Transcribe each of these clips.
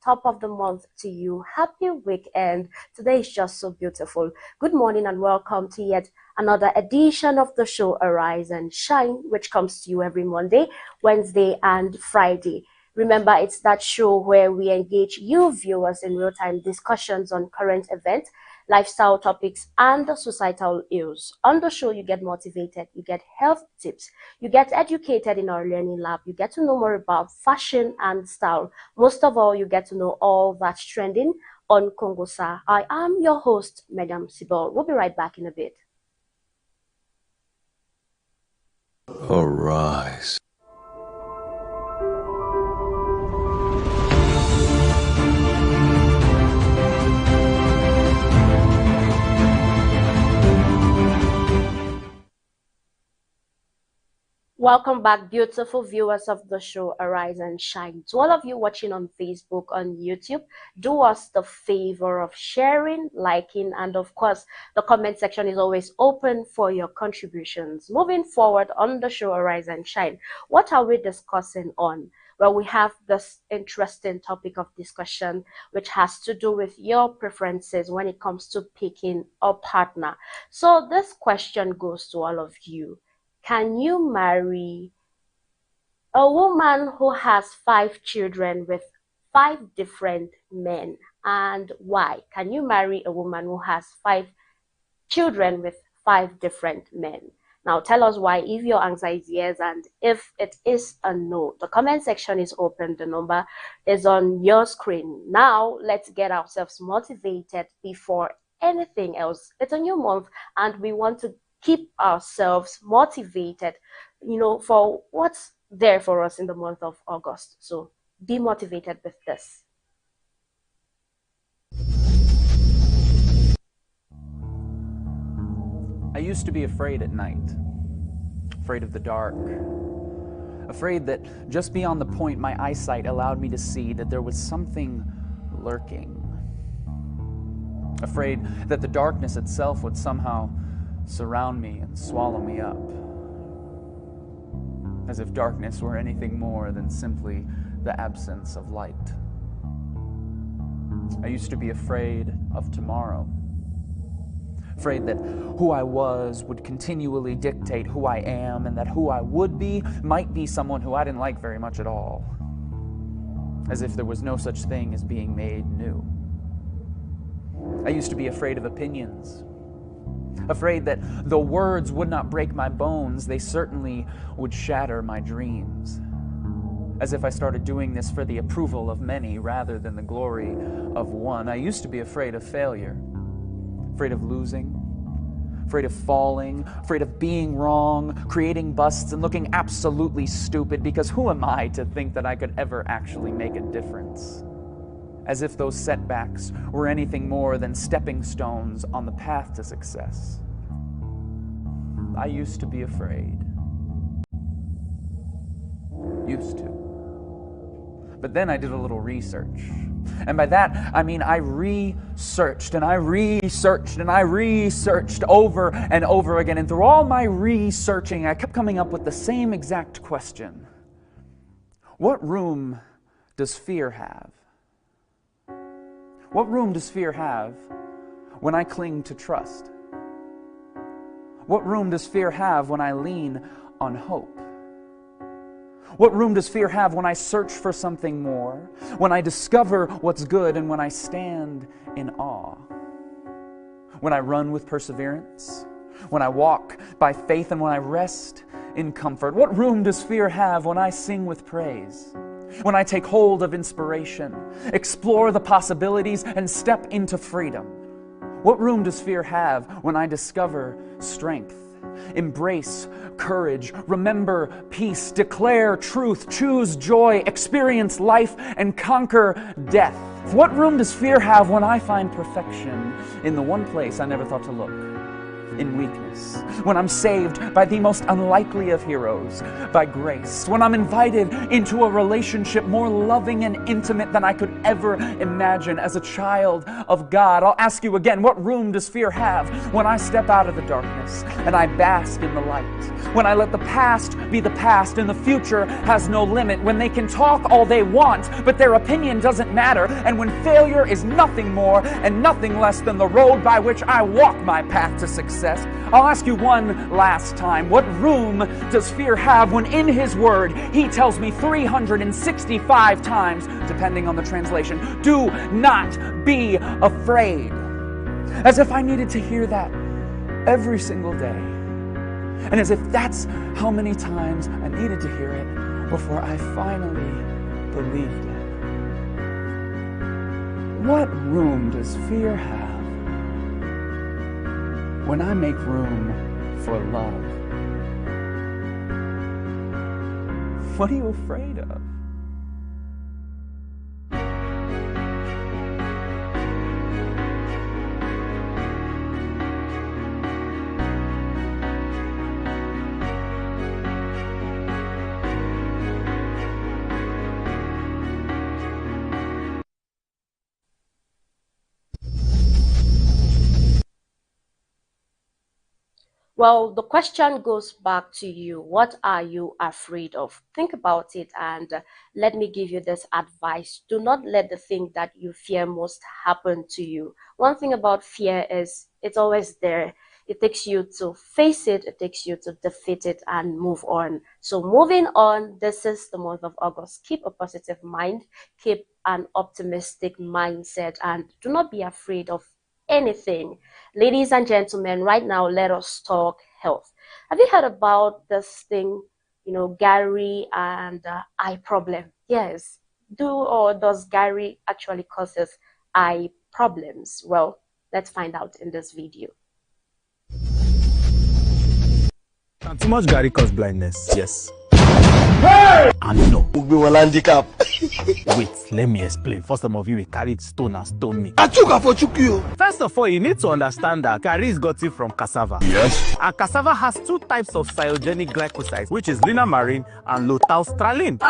top of the month to you. Happy weekend. Today is just so beautiful. Good morning and welcome to yet another edition of the show Arise and Shine, which comes to you every Monday, Wednesday, and Friday. Remember, it's that show where we engage you viewers in real-time discussions on current events, lifestyle topics, and societal ills. On the show, you get motivated, you get health tips, you get educated in our learning lab, you get to know more about fashion and style. Most of all, you get to know all that's trending on Kongosa. I am your host, Madam Sibol. We'll be right back in a bit. Arise. Welcome back, beautiful viewers of the show Arise and Shine. To all of you watching on Facebook, on YouTube, do us the favor of sharing, liking, and of course, the comment section is always open for your contributions. Moving forward on the show Arise and Shine, what are we discussing on? Well, we have this interesting topic of discussion which has to do with your preferences when it comes to picking a partner. So this question goes to all of you. Can you marry a woman who has 5 children with 5 different men? And why? Can you marry a woman who has 5 children with 5 different men? Now tell us why if your answer is yes and if it is a no. The comment section is open. The number is on your screen. Now let's get ourselves motivated before anything else. It's a new month and we want to keep ourselves motivated, for what's there for us in the month of August. So be motivated with this. I used to be afraid at night, afraid of the dark, afraid that just beyond the point my eyesight allowed me to see that there was something lurking, afraid that the darkness itself would somehow surround me and swallow me up, as if darkness were anything more than simply the absence of light. I used to be afraid of tomorrow, afraid that who I was would continually dictate who I am, and that who I would be might be someone who I didn't like very much at all, as if there was no such thing as being made new. I used to be afraid of opinions, afraid that though words would not break my bones, they certainly would shatter my dreams, as if I started doing this for the approval of many rather than the glory of one. I used to be afraid of failure, afraid of losing, afraid of falling, afraid of being wrong, creating busts and looking absolutely stupid, because who am I to think that I could ever actually make a difference? As if those setbacks were anything more than stepping stones on the path to success. I used to be afraid. Used to. But then I did a little research. And by that, I mean I researched and I researched and I researched over and over again. And through all my researching, I kept coming up with the same exact question. What room does fear have? What room does fear have when I cling to trust? What room does fear have when I lean on hope? What room does fear have when I search for something more, when I discover what's good, and when I stand in awe? When I run with perseverance, when I walk by faith, and when I rest in comfort? What room does fear have when I sing with praise? When I take hold of inspiration, explore the possibilities, and step into freedom? What room does fear have when I discover strength, embrace courage, remember peace, declare truth, choose joy, experience life, and conquer death? What room does fear have when I find perfection in the one place I never thought to look? in weakness, when I'm saved by the most unlikely of heroes, by grace, when I'm invited into a relationship more loving and intimate than I could ever imagine as a child of God. I'll ask you again, what room does fear have when I step out of the darkness and I bask in the light? When I let the past be the past and the future has no limit, when they can talk all they want, but their opinion doesn't matter, and when failure is nothing more and nothing less than the road by which I walk my path to success. I'll ask you one last time, what room does fear have when in His Word He tells me 365 times, depending on the translation, do not be afraid? As if I needed to hear that every single day. And as if that's how many times I needed to hear it before I finally believed it. What room does fear have when I make room for love? What are you afraid of? Well, the question goes back to you. What are you afraid of? Think about it, and let me give you this advice. Do not let the thing that you fear most happen to you. One thing about fear is it's always there. It takes you to face it, it takes you to defeat it and move on. So moving on, this is the month of August. Keep a positive mind, keep an optimistic mindset, and do not be afraid of anything. Ladies and gentlemen, right now, let us talk health. Have you heard about this thing, Gary and eye problem? Yes. Does Gary actually causes eye problems? Well, let's find out in this video. Can too much Gary cause blindness? Yes. Hey! And no. We will handicap. Wait, let me explain. First, some of you will carry stone and stone me. You. First of all, you need to understand that Gary is got it from cassava. Yes. And cassava has two types of cyanogenic glycosides, which is linamarin and lotaustralin.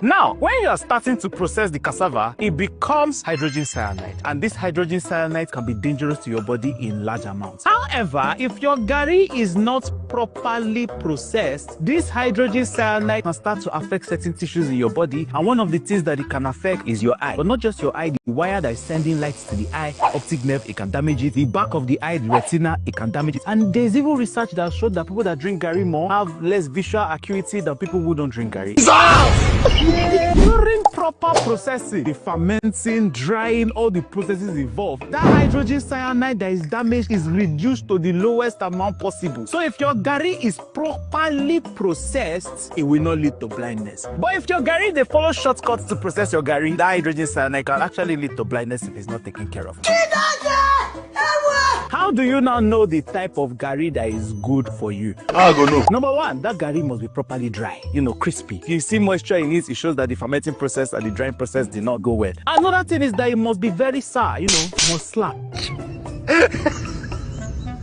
Now, when you are starting to process the cassava, it becomes hydrogen cyanide. And this hydrogen cyanide can be dangerous to your body in large amounts. However, if your Gary is not properly processed, this hydrogen cyanide can start to affect certain tissues in your body, and one of the things that it can affect is your eye. But not just your eye, the wire that is sending light to the eye, optic nerve, it can damage it. The back of the eye, the retina, it can damage it. And there's even research that showed that people that drink Gary more have less visual acuity than people who don't drink Gary. During proper processing, the fermenting, drying, all the processes involved, that hydrogen cyanide that is damaged is reduced to the lowest amount possible. So if your Gary is properly processed, it will not lead to blindness. But if your Gary, they follow shortcuts to process your Gary, that hydrogen cyanide can actually lead to blindness if it's not taken care of. How do you now know the type of Gary that is good for you? I go know. Number one, that Gary must be properly dry, crispy. If you see moisture in it, it shows that the fermenting process and the drying process did not go well. Another thing is that it must be very sour, must slap.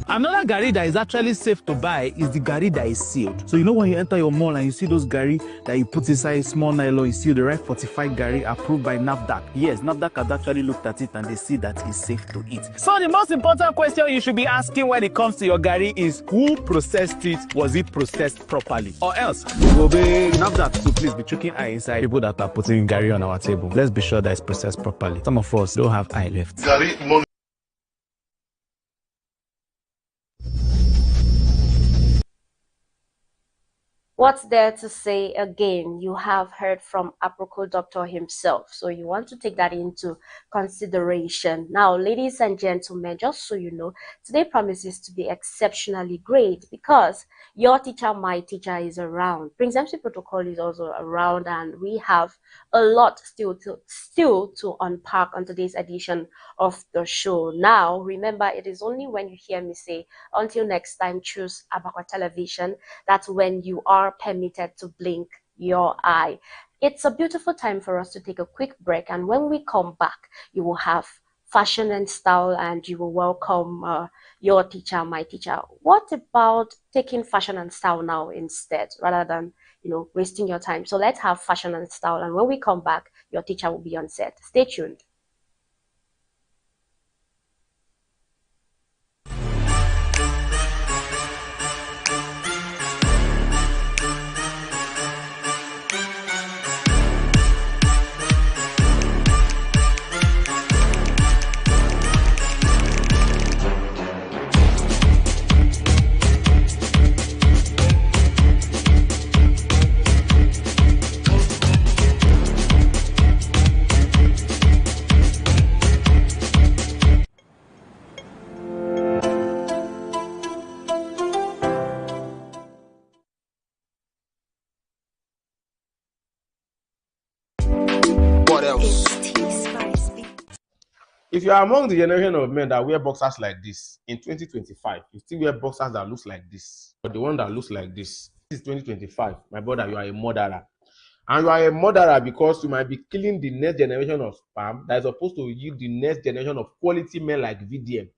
Another Gary that is actually safe to buy is the Gary that is sealed. So when you enter your mall and you see those Gary that you put inside a small nylon, you see the right fortified Gary approved by NAFDAC. Yes, NAFDAC has actually looked at it and they see that it's safe to eat. So the most important question you should be asking when it comes to your Gary is who processed it? Was it processed properly? Or else, we'll be NAFDAC to please be choking eye inside people that are putting Gary on our table. Let's be sure that it's processed properly. Some of us don't have eye left. Gary, money. What's there to say again? You have heard from Aproko Doctor himself, so you want to take that into consideration. Now, ladies and gentlemen, just so you know, today promises to be exceptionally great because your teacher, my teacher, is around. Prince MC Protocol is also around, and we have a lot still to unpack on today's edition of the show. Now, remember, it is only when you hear me say, until next time, choose Abakwa Television, that's when you are permitted to blink your eye. It's a beautiful time for us to take a quick break, and when we come back, you will have fashion and style, and you will welcome your teacher, my teacher. What about taking fashion and style now instead, rather than wasting your time? So let's have fashion and style, and when we come back, your teacher will be on set. Stay tuned. What else? If you are among the generation of men that wear boxers like this in 2025, you still wear boxers that looks like this, but the one that looks like this is 2025. My brother, you are a murderer. And you are a murderer because you might be killing the next generation of spam that is supposed to yield the next generation of quality men like VDM,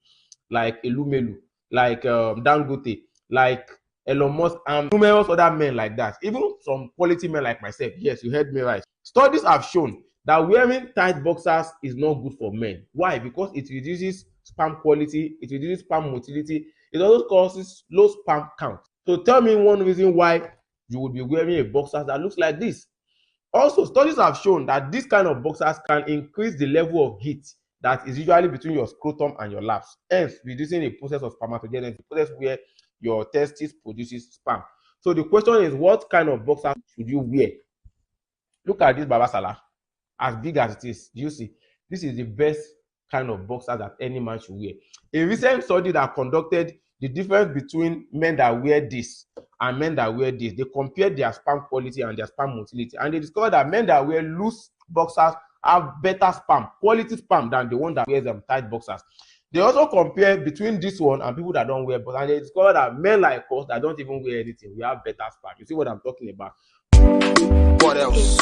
like Elumelu, like Dangote, like Elon Musk, and numerous other men like that. Even some quality men like myself. Yes, you heard me right. Studies have shown that wearing tight boxers is not good for men. Why? Because it reduces sperm quality, it reduces sperm motility, it also causes low sperm count. So tell me one reason why you would be wearing a boxer that looks like this. Also, studies have shown that this kind of boxers can increase the level of heat that is usually between your scrotum and your laps, hence reducing the process of spermatogenesis, the process where your testis produces sperm. So the question is, what kind of boxer should you wear? Look at this Baba Salah. As big as it is, you see, this is the best kind of boxer that any man should wear. A recent study that conducted the difference between men that wear this and men that wear this, they compared their sperm quality and their sperm motility, and they discovered that men that wear loose boxers have better sperm, quality sperm, than the one that wears them tight boxers. They also compare between this one and people that don't wear boxers, and they discovered that men like us that don't even wear anything, we have better sperm. You see what I'm talking about? What else?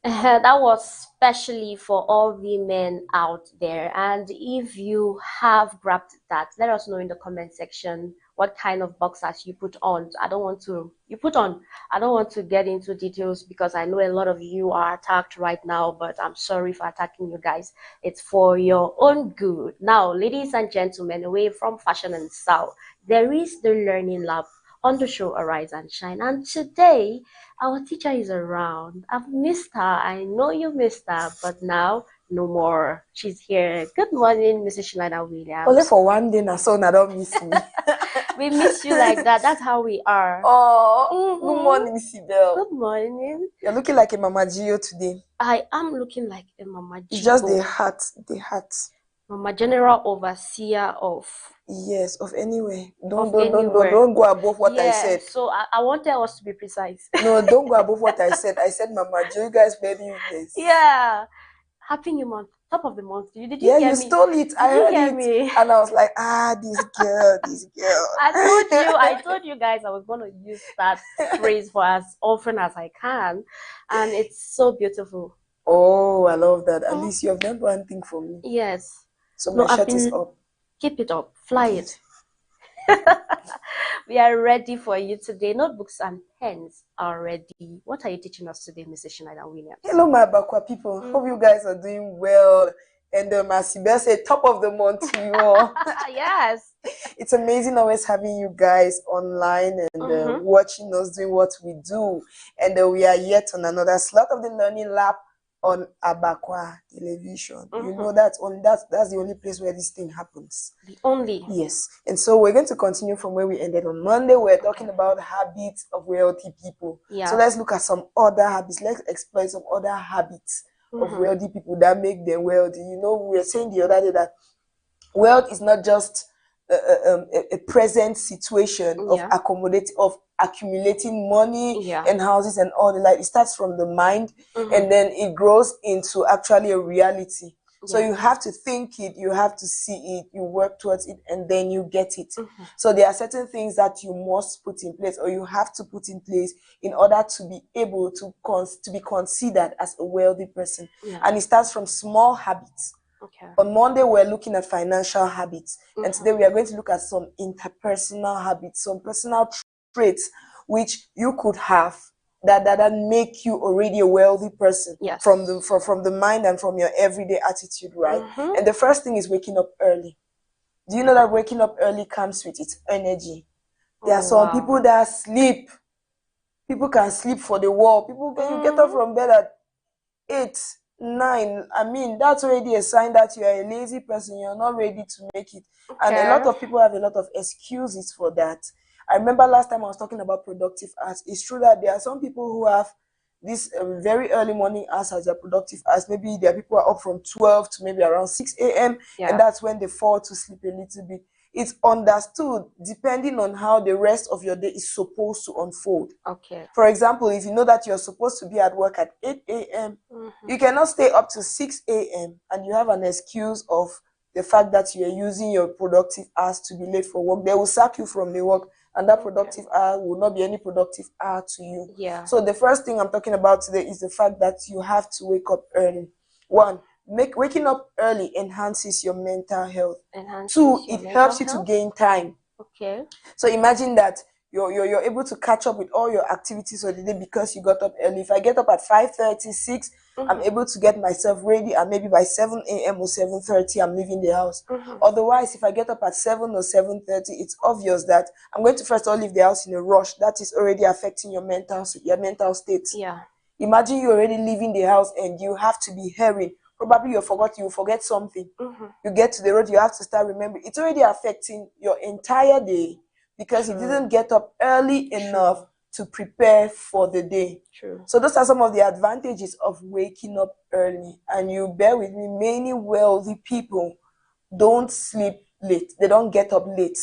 That was specially for all the men out there. And if you have grabbed that, let us know in the comment section what kind of boxers you put on. I don't want to get into details because I know a lot of you are attacked right now, but I'm sorry for attacking you guys. It's for your own good. Now, ladies and gentlemen, away from fashion and style, there is the Learning Lab on the show Arise and Shine, and today our teacher is around. I've missed her. I know you missed her, but now no more. She's here. Good morning, Mrs. Shinaida Williams. Only for one day now, so I don't miss me. We miss you like that. That's how we are. Oh, Good morning, Sibel. Good morning. You're looking like a Mama Gio today. I am looking like a Mama Gio. It's just the hat. Mama General Overseer of. Yes, of anywhere. Don't go above what I said. So I wanted us to be precise. No, don't go above what I said. I said Mama Gio, you guys better use this. Yeah. Happy New Month. Top of the month. Did you yeah, hear you me? stole it. I heard it. Me? And I was like, this girl. I told you guys I was going to use that phrase for as often as I can. And it's so beautiful. Oh, I love that. At least you have done one thing for me. Yes. So my shirt is up. Keep it up. Fly it. We are ready for you today. Notebooks and pens are ready. What are you teaching us today, Mrs. Shinaida Williams? Hello, my Bakwa people. Hope you guys are doing well. And Masibel said, top of the month to you all. Yes. It's amazing always having you guys online and watching us doing what we do. And we are yet on another slot of the Learning Lab on Abakwa television. You know that's the only place where this thing happens. The only. Yes. And so we're going to continue from where we ended on Monday. We're talking about habits of wealthy people. Yeah. So let's look at some other habits. Let's explore some other habits of wealthy people that make them wealthy. You know, we were saying the other day that wealth is not just a present situation of accumulating money and houses and all the like. It starts from the mind and then it grows into actually a reality. So you have to think it, you have to see it, you work towards it, and then you get it. So there are certain things that you must put in place, or you have to put in place in order to be able to be considered as a wealthy person. And it starts from small habits. On Monday, we're looking at financial habits. And today we are going to look at some interpersonal habits, some personal traits which you could have that make you already a wealthy person from the mind and from your everyday attitude, right? And the first thing is waking up early. Do you know that waking up early comes with its energy? There are some people that sleep. People can sleep for the war. People can you get up from bed at 8, 9. I mean, that's already a sign that you are a lazy person. You're not ready to make it. And a lot of people have a lot of excuses for that. I remember last time I was talking about productive hours. It's true that there are some people who have this very early morning hours as their productive hours. Maybe there are people who are up from 12 to maybe around 6 a.m. And that's when they fall to sleep a little bit. It's understood depending on how the rest of your day is supposed to unfold. For example, if you know that you're supposed to be at work at 8 a.m., you cannot stay up to 6 a.m. and you have an excuse of the fact that you are using your productive hours to be late for work. They will sack you from the work, and that productive hour will not be any productive hour to you. So the first thing I'm talking about today is the fact that you have to wake up early. 1, waking up early enhances your mental health. 2, it helps you to gain time. So imagine that you're able to catch up with all your activities for the day because you got up early. If I get up at 5:30, 6, I'm able to get myself ready, and maybe by 7 a.m. or 7:30, I'm leaving the house. Otherwise, if I get up at 7 or 7:30, it's obvious that I'm going to first of all leave the house in a rush. That is already affecting your mental state. Imagine you're already leaving the house and you have to be hurrying. Probably you forget something. You get to the road, you have to start remembering. It's already affecting your entire day because you didn't get up early enough to prepare for the day. So those are some of the advantages of waking up early. And you bear with me, many wealthy people don't sleep late. They don't get up late,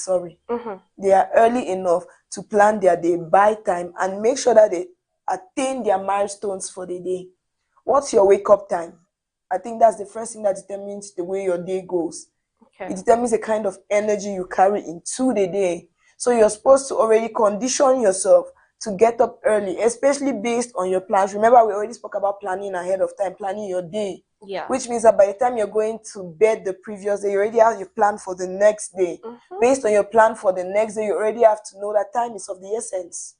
They are early enough to plan their day, buy time, and make sure that they attain their milestones for the day. What's your wake-up time? I think that's the first thing that determines the way your day goes. It determines the kind of energy you carry into the day. So you're supposed to already condition yourself to get up early, especially based on your plans. Remember, we already spoke about planning ahead of time, planning your day. Which means that by the time you're going to bed the previous day, you already have your plan for the next day. Based on your plan for the next day, you already have to know that time is of the essence.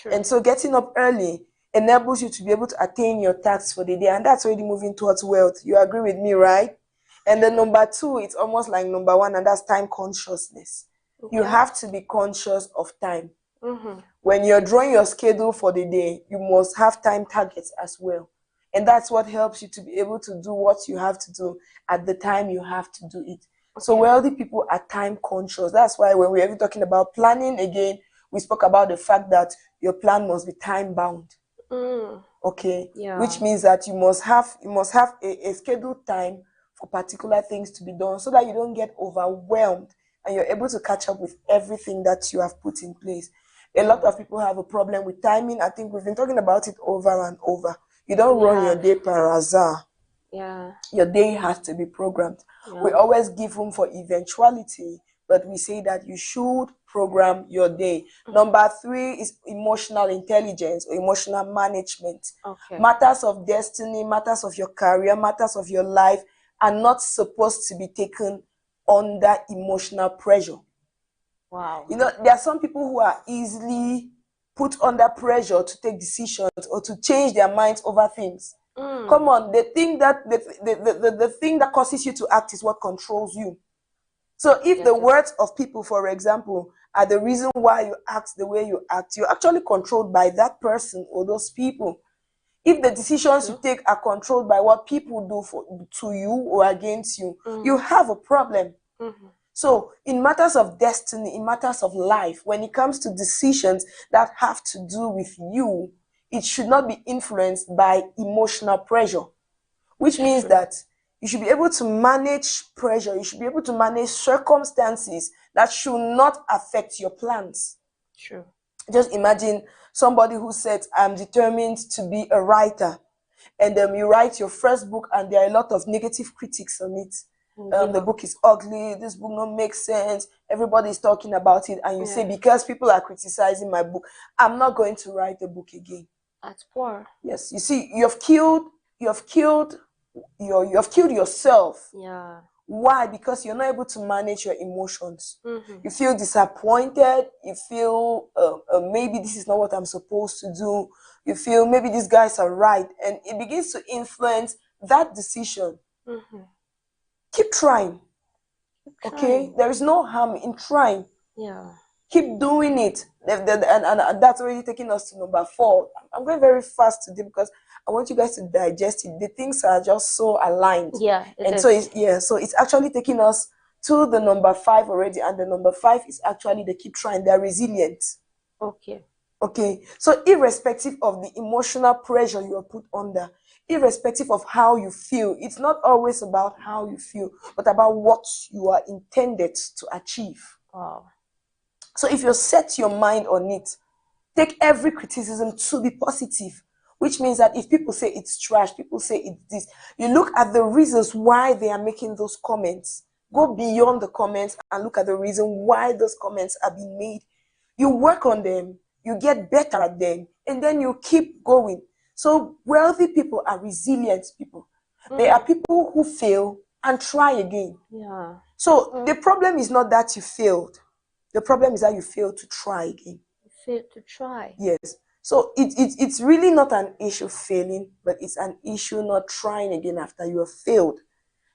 And so getting up early enables you to be able to attain your tasks for the day, and that's already moving towards wealth. You agree with me, right? And then number 2, it's almost like number 1, and that's time consciousness. You have to be conscious of time. When you're drawing your schedule for the day, you must have time targets as well. And that's what helps you to be able to do what you have to do at the time you have to do it. So wealthy people are time conscious. That's why when we're ever talking about planning again, we spoke about the fact that your plan must be time bound. Which means that you must have a scheduled time for particular things to be done so that you don't get overwhelmed and you're able to catch up with everything that you have put in place. A lot of people have a problem with timing. I think we've been talking about it over and over. You don't run your day per hazard. Your day has to be programmed. We always give room for eventuality, but we say that you should program your day. Number 3 is emotional intelligence or emotional management. Matters of destiny, matters of your career, matters of your life are not supposed to be taken under emotional pressure. You know, there are some people who are easily put under pressure to take decisions or to change their minds over things. Come on, the thing that causes you to act is what controls you. So if the words of people, for example, are the reason why you act the way you act, you're actually controlled by that person or those people. If the decisions you take are controlled by what people do to you or against you, you have a problem. So in matters of destiny, in matters of life, when it comes to decisions that have to do with you, it should not be influenced by emotional pressure, which means that you should be able to manage pressure. You should be able to manage circumstances that should not affect your plans. Just imagine somebody who said, I'm determined to be a writer. and you write your first book and there are a lot of negative critics on it. The book is ugly, this book don't make sense, everybody is talking about it, and you say, because people are criticizing my book, I'm not going to write the book again. That's poor. Yes, you see, you have killed yourself. Yeah. Why? Because you're not able to manage your emotions. You feel disappointed. You feel maybe this is not what I'm supposed to do. You feel maybe these guys are right. And it begins to influence that decision. Keep trying. Okay? There is no harm in trying. Yeah. Keep doing it. And that's already taking us to number 4. I'm going very fast today because I want you guys to digest it. The things are just so aligned. Yeah. So it's actually taking us to the number 5 already. And the number 5 is actually the keep trying. They're resilient. Okay. Okay. So irrespective of the emotional pressure you are put under, irrespective of how you feel, it's not always about how you feel, but about what you are intended to achieve. Wow. So if you set your mind on it, take every criticism to be positive. Which means that if people say it's trash, people say it's this, you look at the reasons why they are making those comments. Go beyond the comments and look at the reason why those comments are being made. You work on them, you get better at them, and then you keep going. So wealthy people are resilient people. They are people who fail and try again. Yeah. So the problem is not that you failed. The problem is that you failed to try again. You failed to try. Yes. So it's really not an issue failing, but it's an issue not trying again after you have failed.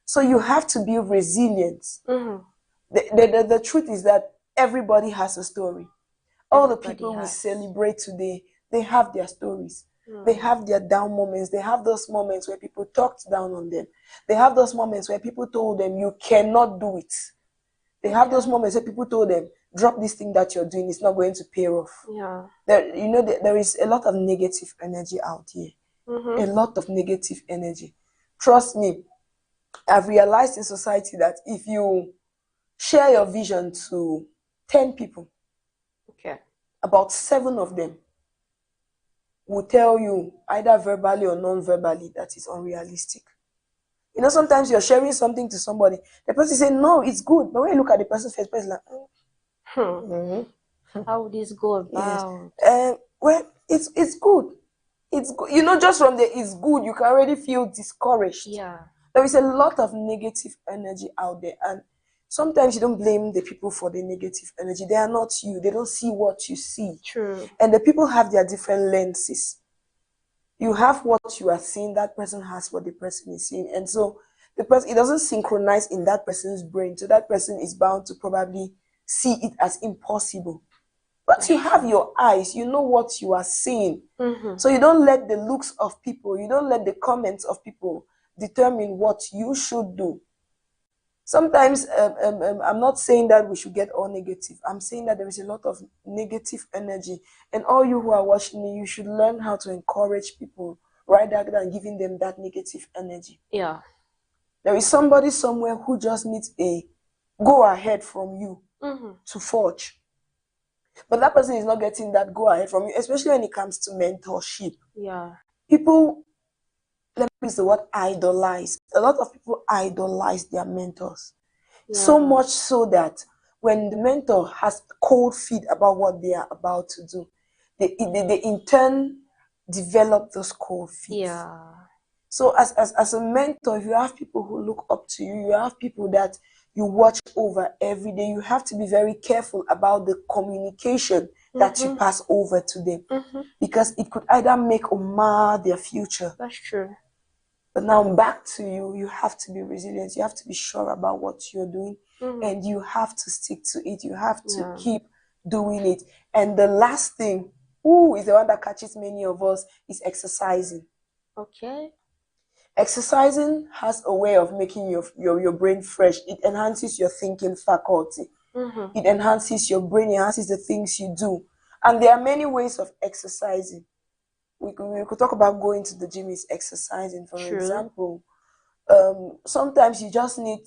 So you have to be resilient. The truth is that everybody has a story. All the people we celebrate today, they have their stories. They have their down moments. They have those moments where people talked down on them. They have those moments where people told them, you cannot do it. They have those moments where people told them, drop this thing that you're doing, it's not going to pay off. Yeah. There is a lot of negative energy out here. A lot of negative energy. Trust me, I've realized in society that if you share your vision to 10 people, about 7 of them will tell you, either verbally or non-verbally, that is unrealistic. You know, sometimes you're sharing something to somebody, the person say, no, it's good. But when you look at the person's face, the person is like, how would this go about? Yes. Well, it's good. It's good. You know, just from the it's good, you can already feel discouraged. Yeah. There is a lot of negative energy out there. And sometimes you don't blame the people for the negative energy. They are not you. They don't see what you see. True. And the people have their different lenses. You have what you are seeing, that person has what the person is seeing. And so the person, it doesn't synchronize in that person's brain. So that person is bound to probably see it as impossible. But you have your eyes, you know what you are seeing. So you don't let the looks of people, you don't let the comments of people determine what you should do. Sometimes, I'm not saying that we should get all negative. I'm saying that there is a lot of negative energy. And all you who are watching me, you should learn how to encourage people rather than giving them that negative energy. Yeah. There is somebody somewhere who just needs a go ahead from you to forge. But that person is not getting that go ahead from you, especially when it comes to mentorship. Yeah. People, let me use the word idolize. A lot of people idolize their mentors. Yeah. So much so that when the mentor has cold feet about what they are about to do, they in turn develop those cold feet. Yeah. So as a mentor, if you have people who look up to you, you have people that you watch over every day, you have to be very careful about the communication that you pass over to them. Because it could either make or mar their future. That's true. But now back to you, you have to be resilient. You have to be sure about what you're doing. And you have to stick to it. You have to keep doing it. And the last thing, is the one that catches many of us, is exercising. Okay. Exercising has a way of making your brain fresh. It enhances your thinking faculty. It enhances your brain, enhances the things you do. And there are many ways of exercising. We could talk about going to the gym is exercising, for example. Sometimes you just need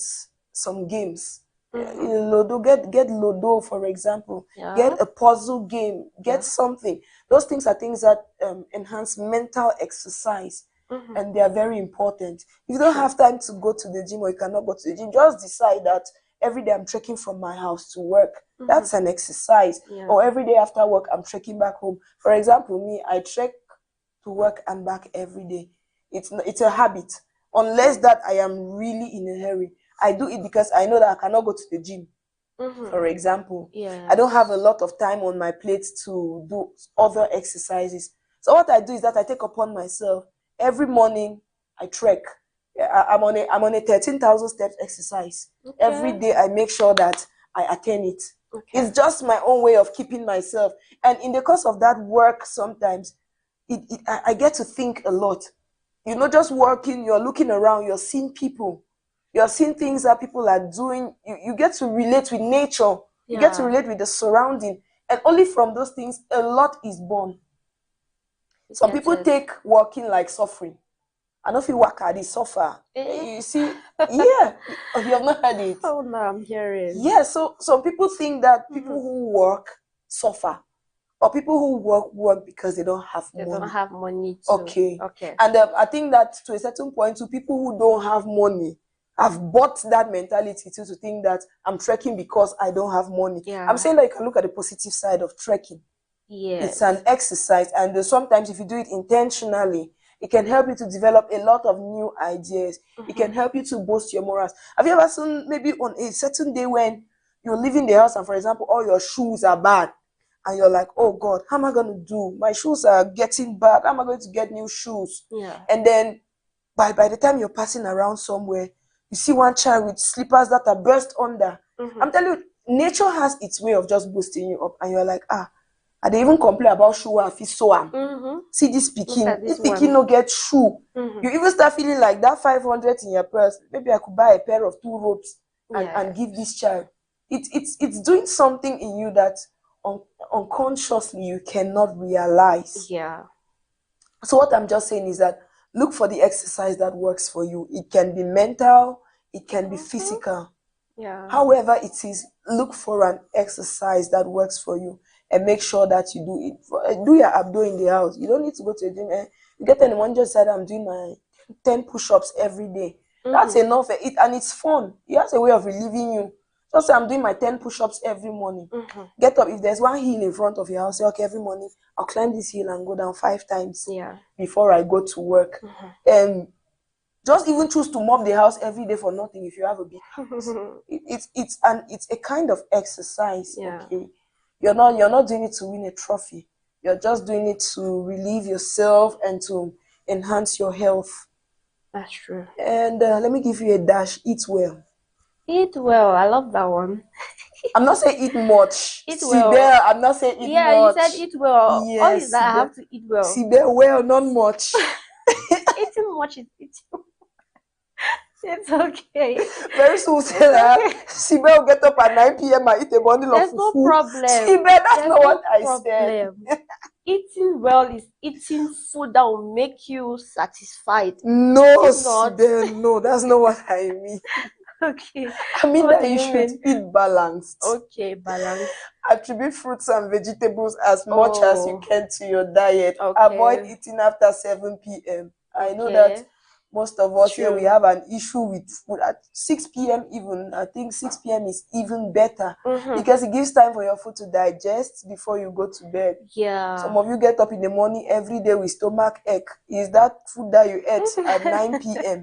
some games. Ludo, get Ludo, for example. Get a puzzle game. Get something. Those things are things that enhance mental exercise. and they are very important. If you don't have time to go to the gym or you cannot go to the gym, just decide that every day I'm trekking from my house to work. That's an exercise. Or every day after work, I'm trekking back home. For example, me, I trek to work and back every day. It's a habit. Unless that I am really in a hurry. I do it because I know that I cannot go to the gym. For example, I don't have a lot of time on my plate to do other exercises. So what I do is that I take upon myself every morning. I trek. I'm on a 13,000 steps exercise. Every day I make sure that I attain it. It's just my own way of keeping myself. And in the course of that work, sometimes I get to think a lot. You're not just working, you're looking around, you're seeing people. You're seeing things that people are doing. You get to relate with nature. You get to relate with the surrounding. And only from those things, a lot is born. Some people take walking like suffering. I don't feel work hard, suffer. You see, you have not heard it. Oh no, I'm hearing. Yeah, so some people think that people who work suffer. Or people who work because they don't have money. They don't have money too. Okay. And I think that to a certain point, to people who don't have money, I've bought that mentality too, to think that I'm trekking because I don't have money. I'm saying that you can look at the positive side of trekking. It's an exercise, and sometimes if you do it intentionally, it can help you to develop a lot of new ideas. It can help you to boost your morals. Have you ever seen maybe on a certain day when you're leaving the house and, for example, all your shoes are bad, and you're like, oh God, how am I going to do? My shoes are getting bad. How am I going to get new shoes? And then by the time you're passing around somewhere, you see one child with slippers that are burst under. I'm telling you, nature has its way of just boosting you up, and you're like, I they even complain about shoe I feel so am. See this picking, this picking no get shoe. You even start feeling like that 500 in your purse. Maybe I could buy a pair of 2 ropes and give this child. It's doing something in you that unconsciously you cannot realize. So what I'm just saying is that look for the exercise that works for you. It can be mental, it can be physical. However it is, look for an exercise that works for you and make sure that you do it. Do your abdo in the house. You don't need to go to the gym. You get anyone just said, I'm doing my 10 push-ups every day. That's enough. And it's fun. It has a way of relieving you. Just say, I'm doing my 10 push-ups every morning. Get up. If there's one hill in front of your house, say, okay, every morning I'll climb this hill and go down 5 times before I go to work. Just even choose to mop the house every day for nothing if you have a big house. It's a kind of exercise. Okay, you're not doing it to win a trophy. You're just doing it to relieve yourself and to enhance your health. That's true. And let me give you a dash. Eat well. Eat well. I love that one. I'm not saying eat much. Eat well. There, I'm not saying eat much. Yeah, you said eat well. Yes, all is that I have to eat well. See there, well, not much. Eating much is eating. It's okay. Very soon, say that. Sibe will get up at 9 p.m. and eat a bundle of food. There's no problem. Sibe, that's not what I said. Eating well is eating food that will make you satisfied. No, Sibe, no, that's not what I mean. Okay. I mean that you should eat balanced. Okay, balanced. Attribute fruits and vegetables as much as you can to your diet. Okay. Avoid eating after 7 p.m. I know that most of us here, we have an issue with food at 6 p.m. even. I think 6 p.m. is even better because it gives time for your food to digest before you go to bed. Some of you get up in the morning every day with stomach ache. Is that food that you ate at 9 p.m.?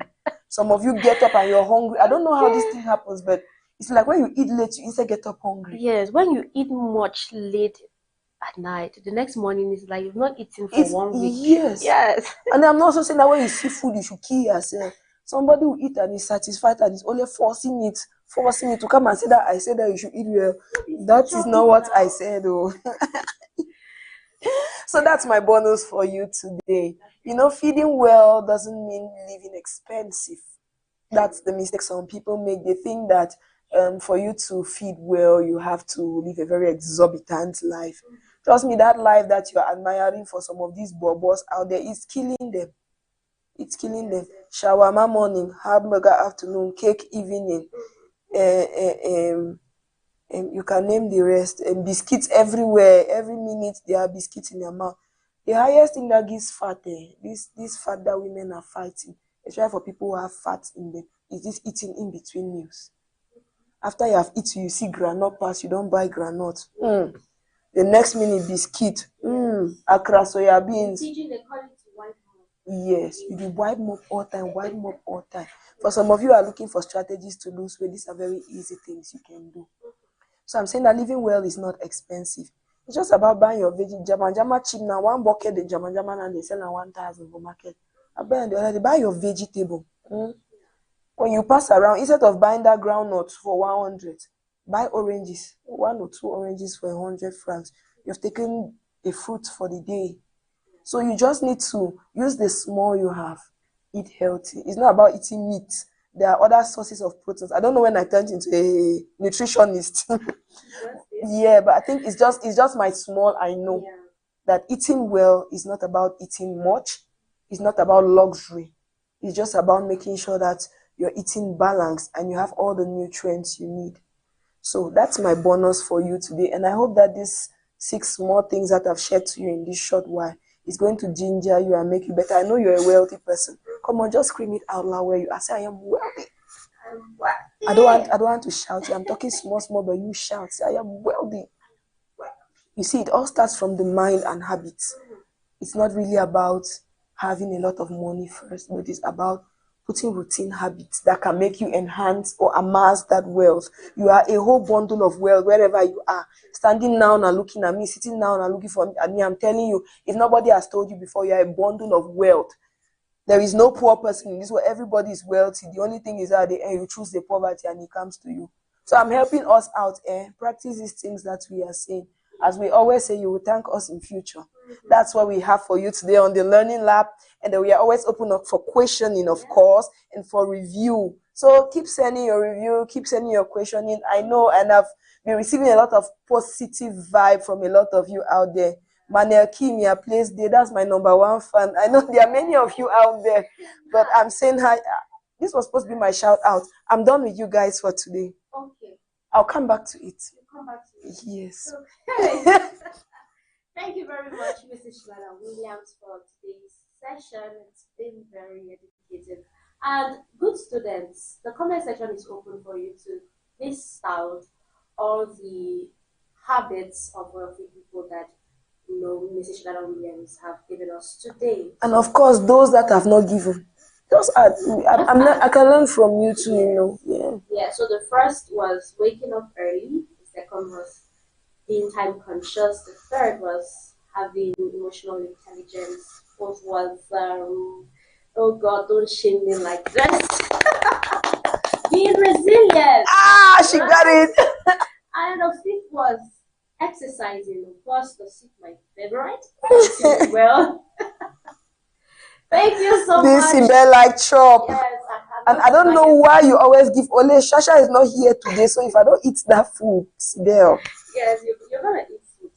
Some of you get up and you're hungry. I don't know how this thing happens, but it's like when you eat late, you instead get up hungry. Yes, when you eat much late at night, the next morning is like you've not eaten for 1 week. Yes. And I'm not also saying that when you see food, you should kill yourself. Somebody will eat and is satisfied and is only forcing it to come and say that I said that you should eat well. That is not what I said, though. So that's my bonus for you today. You know, feeding well doesn't mean living expensive. That's the mistake some people make. They think that for you to feed well, you have to live a very exorbitant life. Trust me, that life that you're admiring for some of these bobos out there is killing them. It's killing them. Shawarma morning, hamburger afternoon, cake evening. You can name the rest. And biscuits everywhere. Every minute there are biscuits in your mouth. The highest thing that gives fat, this fat that women are fighting, especially for people who have fat in them, is this eating in between meals. After you have eaten, you see granite pass, you don't buy granite. The next minute, biscuit. Akra soya beans. Yes, you do wipe mop all time. For some of you who are looking for strategies to lose weight, these are very easy things you can do. So I'm saying that living well is not expensive. It's just about buying your veggie. Jama cheap now. One bucket the jama and they sell at 1,000 for market. I buy the other. Buy your vegetable. When you pass around, instead of buying that groundnut for 100, buy oranges. 1 or 2 oranges for 100 francs. You've taken a fruit for the day. So you just need to use the small you have. Eat healthy. It's not about eating meat. There are other sources of proteins. I don't know when I turned into a nutritionist. Yeah, but I think it's just my small I know. That eating well is not about eating much. It's not about luxury. It's just about making sure that you're eating balanced and you have all the nutrients you need. So that's my bonus for you today. And I hope that these 6 small things that I've shared to you in this short while is going to ginger you and make you better. I know you're a wealthy person. Come on, just scream it out loud where you are. Say, I am wealthy. I don't want to shout. I'm talking small, but you shout. Say, I am wealthy. You see, it all starts from the mind and habits. It's not really about having a lot of money first, but it's about putting routine habits that can make you enhance or amass that wealth. You are a whole bundle of wealth wherever you are. Standing now and looking at me, sitting down and looking at me, I'm telling you, if nobody has told you before, you are a bundle of wealth. There is no poor person in this world. Everybody is wealthy. The only thing is that at the end, you choose the poverty and it comes to you. So I'm helping us out. Practice these things that we are saying. As we always say, you will thank us in future. That's what we have for you today on the Learning Lab. And then we are always open up for questioning, of course, and for review. So keep sending your review, keep sending your questioning. I know, and I've been receiving a lot of positive vibe from a lot of you out there. Manuel Kimia plays there. That's my #1 fan. I know there are many of you out there, but I'm saying hi. This was supposed to be my shout out. I'm done with you guys for today. Okay. I'll come back to it. You'll come back to it. Yes. Okay. Thank you very much, Mrs. Shlada Williams, for today's session. It's been very educative. And good students, the comment section is open for you to list out all the habits of wealthy people that Mrs. Shlada Williams have given us today. And of course, those that have not given. Just I can learn from you too, you know. Yeah, so the first was waking up early. The second was being time conscious. The third was having emotional intelligence. Fourth was oh God, don't shame me like this. Being resilient. She got it. And the fifth was exercising. Of course, the seat my favorite. Well, thank you so much. This is like chop. Yes, and I don't know why you always give Ole. Shasha is not here today, so if I don't eat that food, Sibel. Yes, you're gonna eat food.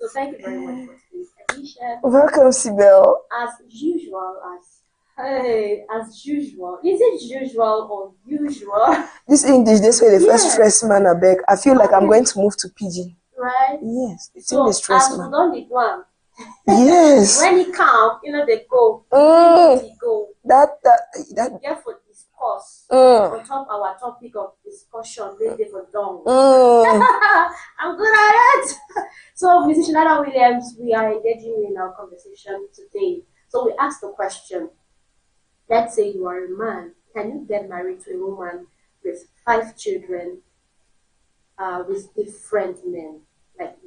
So thank you very much for today's edition. Welcome, Sibel. As usual, as usual. Is it usual or usual? This English, they say the first stress man, I beg. I feel like I'm going to move to PG. Right? Yes, it's in the stress man. Don't need one. Yes. When he come, they go. He go. That. Therefore, discuss on top our topic of discussion. Really for long. I'm good at it. So, Mrs. Shlada Williams, we are engaging in our conversation today. So we asked the question. Let's say you are a man. Can you get married to a woman with 5 children with different men? Like,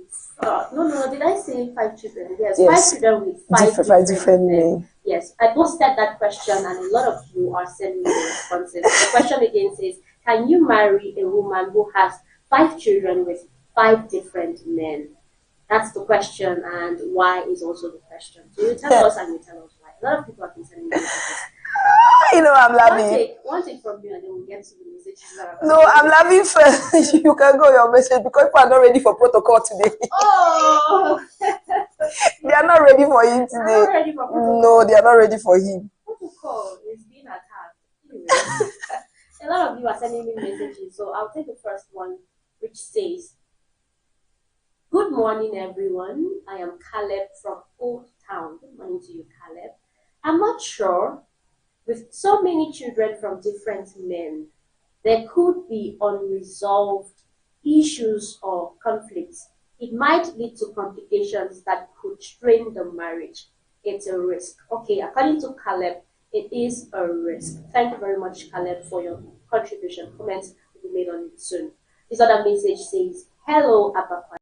no, did I say 5 children? Yes, 5 children with 5 different men. Yes, I posted that question and a lot of you are sending me responses. The question again says, can you marry a woman who has 5 children with 5 different men? That's the question, and why is also the question. So you tell us and you tell us why. A lot of people have been sending me messages. You know, I'm laughing. One take from you and then we'll get to the messages. No, I'm laughing first. You can go your message because people are not ready for protocol today. Oh! They are not ready for him today. Not ready for protocol. No, they are not ready for him. Protocol is being attacked. Anyway, a lot of you are sending me messages, so I'll take the first one, which says, Good morning, everyone. I am Caleb from Old Town. Good morning to you, Caleb. I'm not sure, with so many children from different men, there could be unresolved issues or conflicts. It might lead to complications that could strain the marriage. It's a risk. Okay, according to Caleb, it is a risk. Thank you very much, Caleb, for your contribution. Comments will be made on it soon. This other message says, hello, Abakwa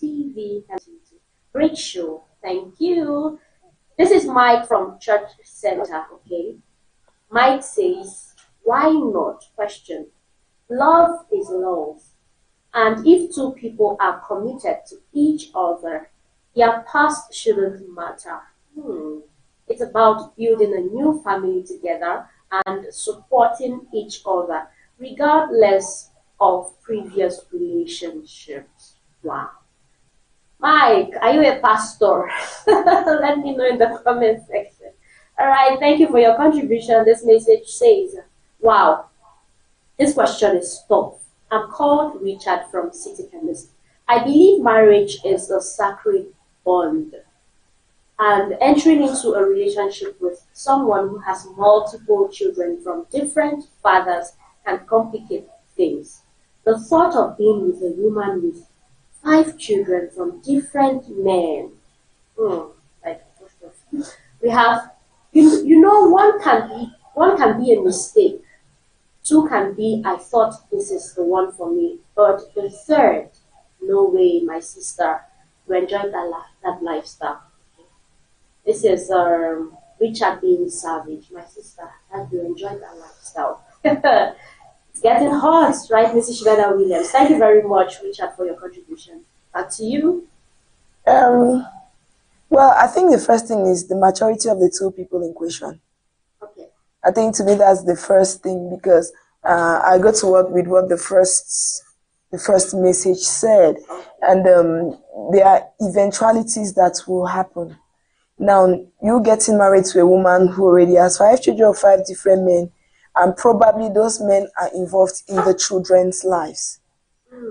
TV. Great show. Thank you. This is Mike from Church Center, okay? Mike says, why not? Question. Love is love. And if two people are committed to each other, their past shouldn't matter. It's about building a new family together and supporting each other, regardless of previous relationships. Wow. Mike, are you a pastor? Let me know in the comment section. All right, thank you for your contribution. This message says, wow, this question is tough. I'm called Richard from City Chemist. I believe marriage is a sacred bond. And entering into a relationship with someone who has multiple children from different fathers can complicate things. The thought of being with a woman with 5 children from different men, we have, one can be a mistake. 2 can be, I thought this is the one for me. But the 3rd, no way, my sister, to enjoy that lifestyle. This is Richard being savage. My sister, have you enjoyed that lifestyle? It's getting hot, right, Mrs. Shibeda Williams? Thank you very much, Richard, for your contribution. Back to you. Well, I think the first thing is the maturity of the 2 people in question. Okay. I think to me that's the first thing, because I got to work with what the first message said, and there are eventualities that will happen. Now, you getting married to a woman who already has 5 children of 5 different men, and probably those men are involved in the children's lives.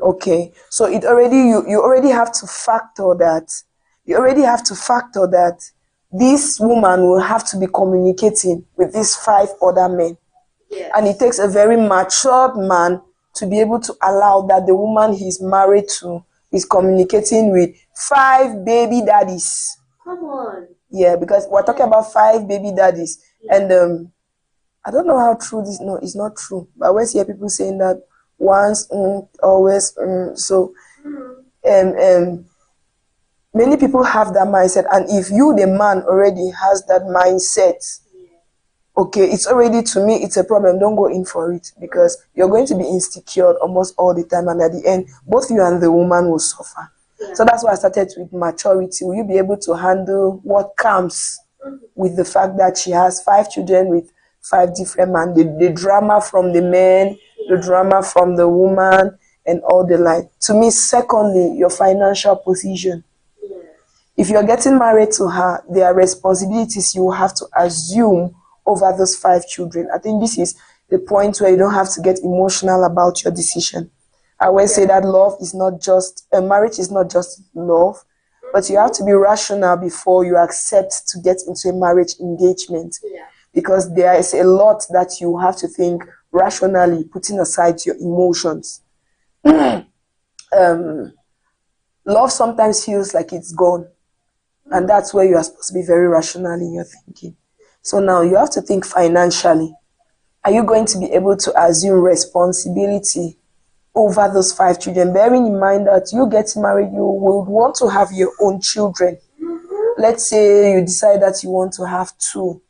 Okay, so it already you already have to factor that. You already have to factor that this woman will have to be communicating with these 5 other men. Yes. And it takes a very matured man to be able to allow that the woman he's married to is communicating with 5 baby daddies. Come on. Yeah, because we're talking about 5 baby daddies. Yeah. And I don't know how true this is not true. But I always hear people saying that once, always, so many people have that mindset, and if you, the man, already has that mindset, okay, it's already, to me, it's a problem. Don't go in for it, because you're going to be insecure almost all the time, and at the end, both you and the woman will suffer. Yeah. So that's why I started with maturity. Will you be able to handle what comes with the fact that she has 5 children with 5 different men, the drama from the men, the drama from the woman, and all the like. To me, secondly, your financial position. If you're getting married to her, there are responsibilities you will have to assume over those 5 children. I think this is the point where you don't have to get emotional about your decision. I always say that marriage is not just love, but you have to be rational before you accept to get into a marriage engagement. Yeah. Because there is a lot that you have to think rationally, putting aside your emotions. Love sometimes feels like it's gone. And that's where you are supposed to be very rational in your thinking. So now you have to think financially. Are you going to be able to assume responsibility over those 5 children? Bearing in mind that you get married, you would want to have your own children. Let's say you decide that you want to have 2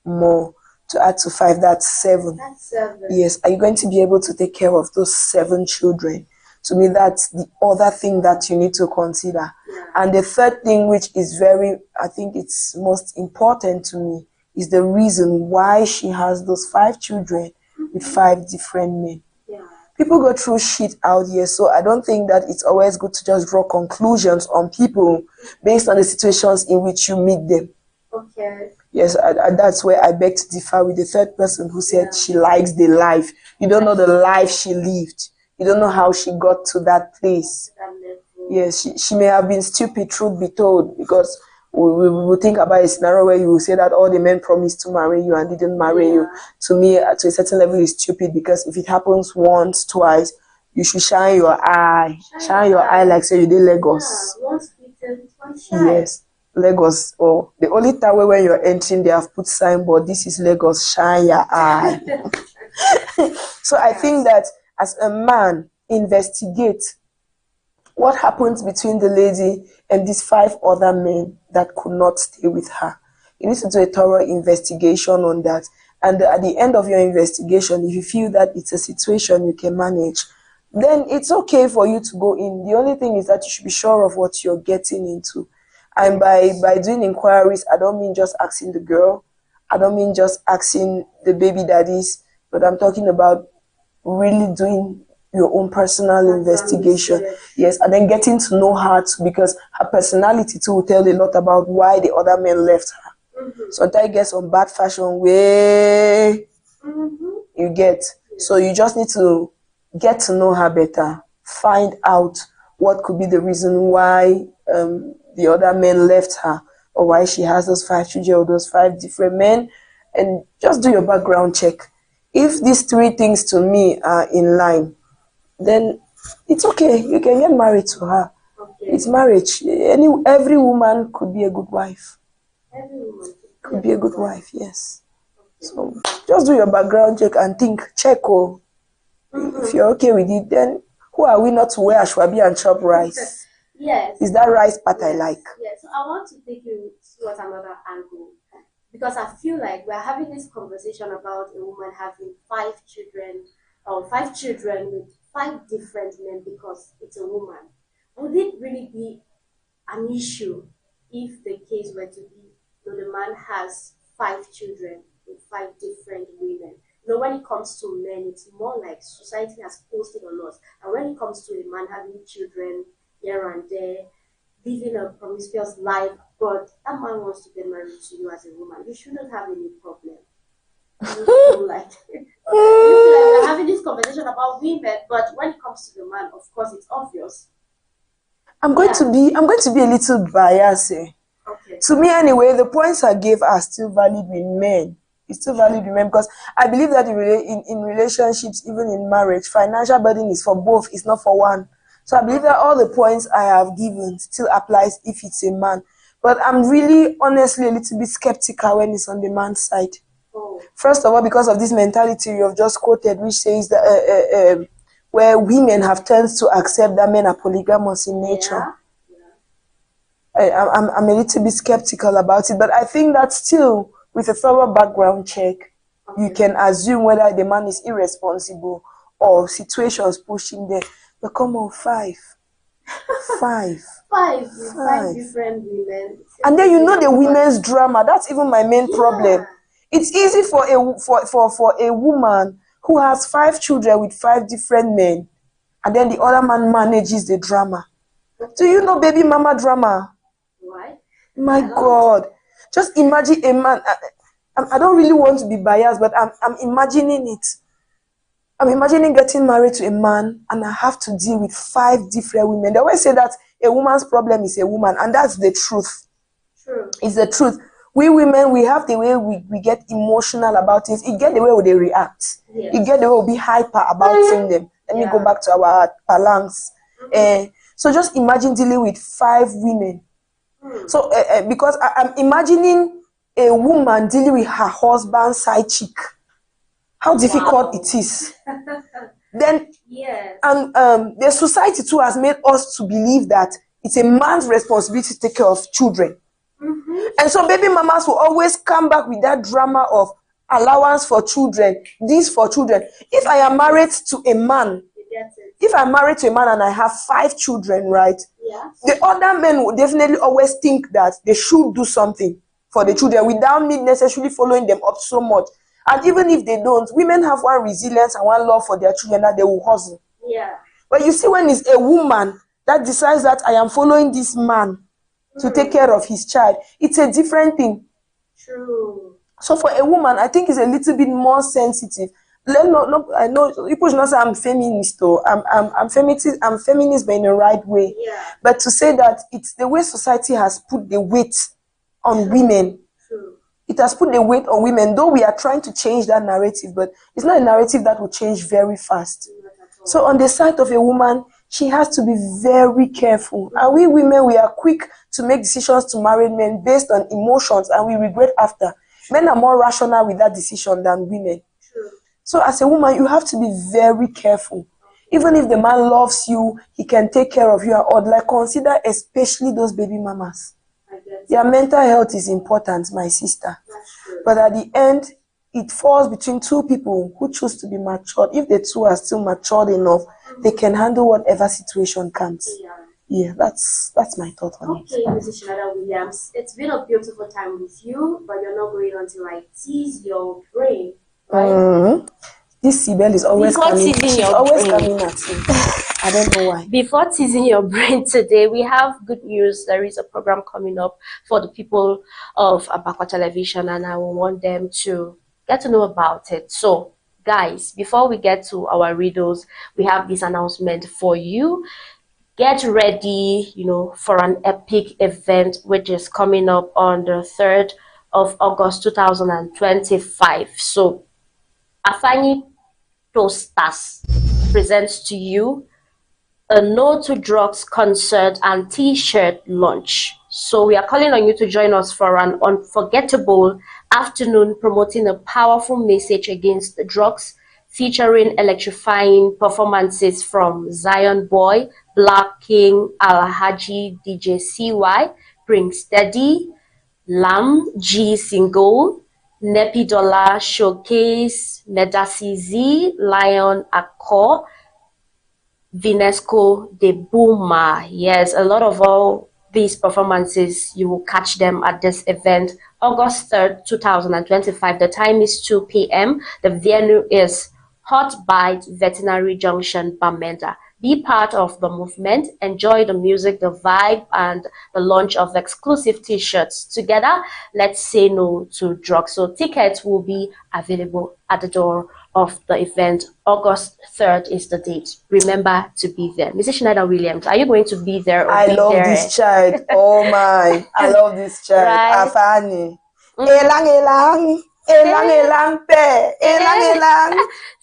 more to add to 5, that's 7. That's 7. Yes. Are you going to be able to take care of those 7 children? To me, that's the other thing that you need to consider. Yeah. And the third thing, which is I think it's most important to me, is the reason why she has those 5 children with 5 different men. Yeah. People go through shit out here, so I don't think that it's always good to just draw conclusions on people based on the situations in which you meet them. Okay. Yes, that's where I beg to differ with the third person who said she likes the life. You don't know the life she lived. You don't know how she got to that place. Yes, she may have been stupid, truth be told, because we will think about a scenario where you will say that all the men promised to marry you and didn't marry you. To me, to a certain level, is stupid, because if it happens once, twice, you should shine your eye. Shine your eye like say you did Lagos. Once bitten, twice shy. Yes, Lagos. Oh, the only time when you're entering, they have put signboard, this is Lagos, shine your eye. So I think that as a man, investigate what happens between the lady and these 5 other men that could not stay with her. You need to do a thorough investigation on that. And at the end of your investigation, if you feel that it's a situation you can manage, then it's okay for you to go in. The only thing is that you should be sure of what you're getting into. And by doing inquiries, I don't mean just asking the girl. I don't mean just asking the baby daddies. But I'm talking about really doing your own personal investigation. Yes, and then getting to know her too, because her personality too will tell a lot about why the other men left her. So until you get some bad fashion way, you get. So you just need to get to know her better. Find out what could be the reason why the other men left her, or why she has those 5 children or those 5 different men, and just do your background check. If these 3 things to me are in line, then it's okay. You can get married to her. Okay. It's marriage. Every woman could be a good wife. Every woman could be a good wife, yes. Okay. So just do your background check and think, check, oh. If you're okay with it, then who are we not to wear ashwabi and chop rice? Yes. Is that rice part I like? Yes. So I want to take you towards another angle, because I feel like we're having this conversation about a woman having 5 children, or 5 children with 5 different men because it's a woman. Would it really be an issue if the case were to be that the man has 5 children with 5 different women? You know, when it comes to men, it's more like society has posted on us. And when it comes to a man having children here and there, living a promiscuous life, but that man wants to get married to you as a woman, you shouldn't have any problem. You feel like we're having this conversation about women, but when it comes to the man, of course, it's obvious. I'm going to be a little biased. Okay. To me, anyway, the points I gave are still valid with men. It's still valid with men, because I believe that in relationships, even in marriage, financial burden is for both. It's not for one. So I believe that all the points I have given still applies if it's a man. But I'm really, honestly, a little bit skeptical when it's on the man's side. First of all, because of this mentality you have just quoted, which says that where women have turned to accept that men are polygamous in nature. Yeah. I'm a little bit skeptical about it, but I think that still, with a thorough background check, you can assume whether the man is irresponsible or situations pushing there. But come on, 5 different women. And then you know the women's drama. That's even my main problem. It's easy for a woman who has 5 children with 5 different men, and then the other man manages the drama. Do you know baby mama drama? Why? My God. Just imagine a man. I don't really want to be biased, but I'm imagining it. I'm imagining getting married to a man and I have to deal with 5 different women. They always say that a woman's problem is a woman, and that's the truth. True. It's the truth. We women, we have the way we get emotional about it. You get the way they react. Yes. You get the way we'll be hyper about seeing them. Let me go back to our phalanx. So just imagine dealing with 5 women. So because I'm imagining a woman dealing with her husband's side chick. How difficult it is. Then, and the society too has made us to believe that it's a man's responsibility to take care of children. And so baby mamas will always come back with that drama of allowance for children, this for children. If I am married to a man, and I have 5 children, right? Yeah. The other men will definitely always think that they should do something for the children without me necessarily following them up so much. And even if they don't, women have one resilience and one love for their children that they will hustle. Yeah. But you see, when it's a woman that decides that I am following this man to take care of his child, it's a different thing. True. So for a woman, I think it's a little bit more sensitive. I know people should not say I'm feminist though. I'm feminist but in the right way. Yeah. But to say that it's the way society has put the weight on women. True. It has put the weight on women, though we are trying to change that narrative, but it's not a narrative that will change very fast. So on the side of a woman, she has to be very careful. And we women, we are quick to make decisions to marry men based on emotions, and we regret after. Men are more rational with that decision than women. True. So as a woman, you have to be very careful. Even if the man loves you, he can take care of you, or like consider especially those baby mamas. Their mental health is important, my sister. But at the end, it falls between two people who choose to be matured. If the two are still matured enough, they can handle whatever situation comes. Yeah, that's my thought on it. Okay, Mrs. Shinada Williams, it's been a beautiful time with you, but you're not going until I tease your brain, right? Mm-hmm. This Sibel is always coming. She's always coming at you. I don't know why. Before teasing your brain today, we have good news. There is a program coming up for the people of Abakwa Television, and I want them to get to know about it. So, guys, before we get to our riddles, we have this announcement for you. Get ready, for an epic event which is coming up on the 3rd of August 2025. So, Afani Toasters presents to you a No to Drugs concert and t-shirt launch. So we are calling on you to join us for an unforgettable afternoon promoting a powerful message against drugs, featuring electrifying performances from Zion Boy, Black King, Alhaji DJ CY, Prince Steady, Lam G Single, Nepi Dollar Showcase, Medasi Z, Lion Akko, Vinesco de Buma. Yes, a lot of all these performances, you will catch them at this event, August 3rd, 2025. The time is 2 p.m. The venue is Hot Bite Veterinary Junction, Bamenda. Be part of the movement, enjoy the music, the vibe, and the launch of exclusive t-shirts. Together, let's say no to drugs. So tickets will be available at the door of the event. August 3rd is the date. Remember to be there. Mrs. Schneider Williams, are you going to be there? Or I love this child. Oh my, I love this child. Right? Afani. Elang elang. Elang elang pe. Elang elang.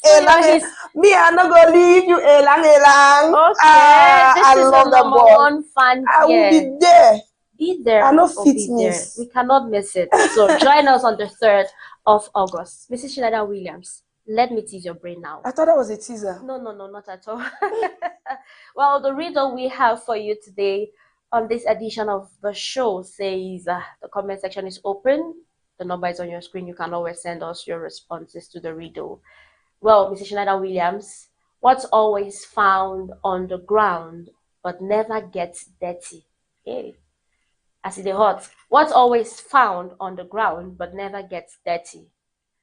Elang elang. Me, I'm not gonna leave you. Elang elang. Okay, I love the that boy. one fan. I will be there. Be there. I know fitness. We cannot miss it. So join us on the 3rd of August. Mrs. Schneider Williams, let me tease your brain now. I thought that was a teaser. No, not at all. Well, the riddle we have for you today on this edition of the show says the comment section is open. The number is on your screen. You can always send us your responses to the riddle. Well, Mrs. Schneider Williams, what's always found on the ground but never gets dirty? Hey, as it hot. What's always found on the ground but never gets dirty?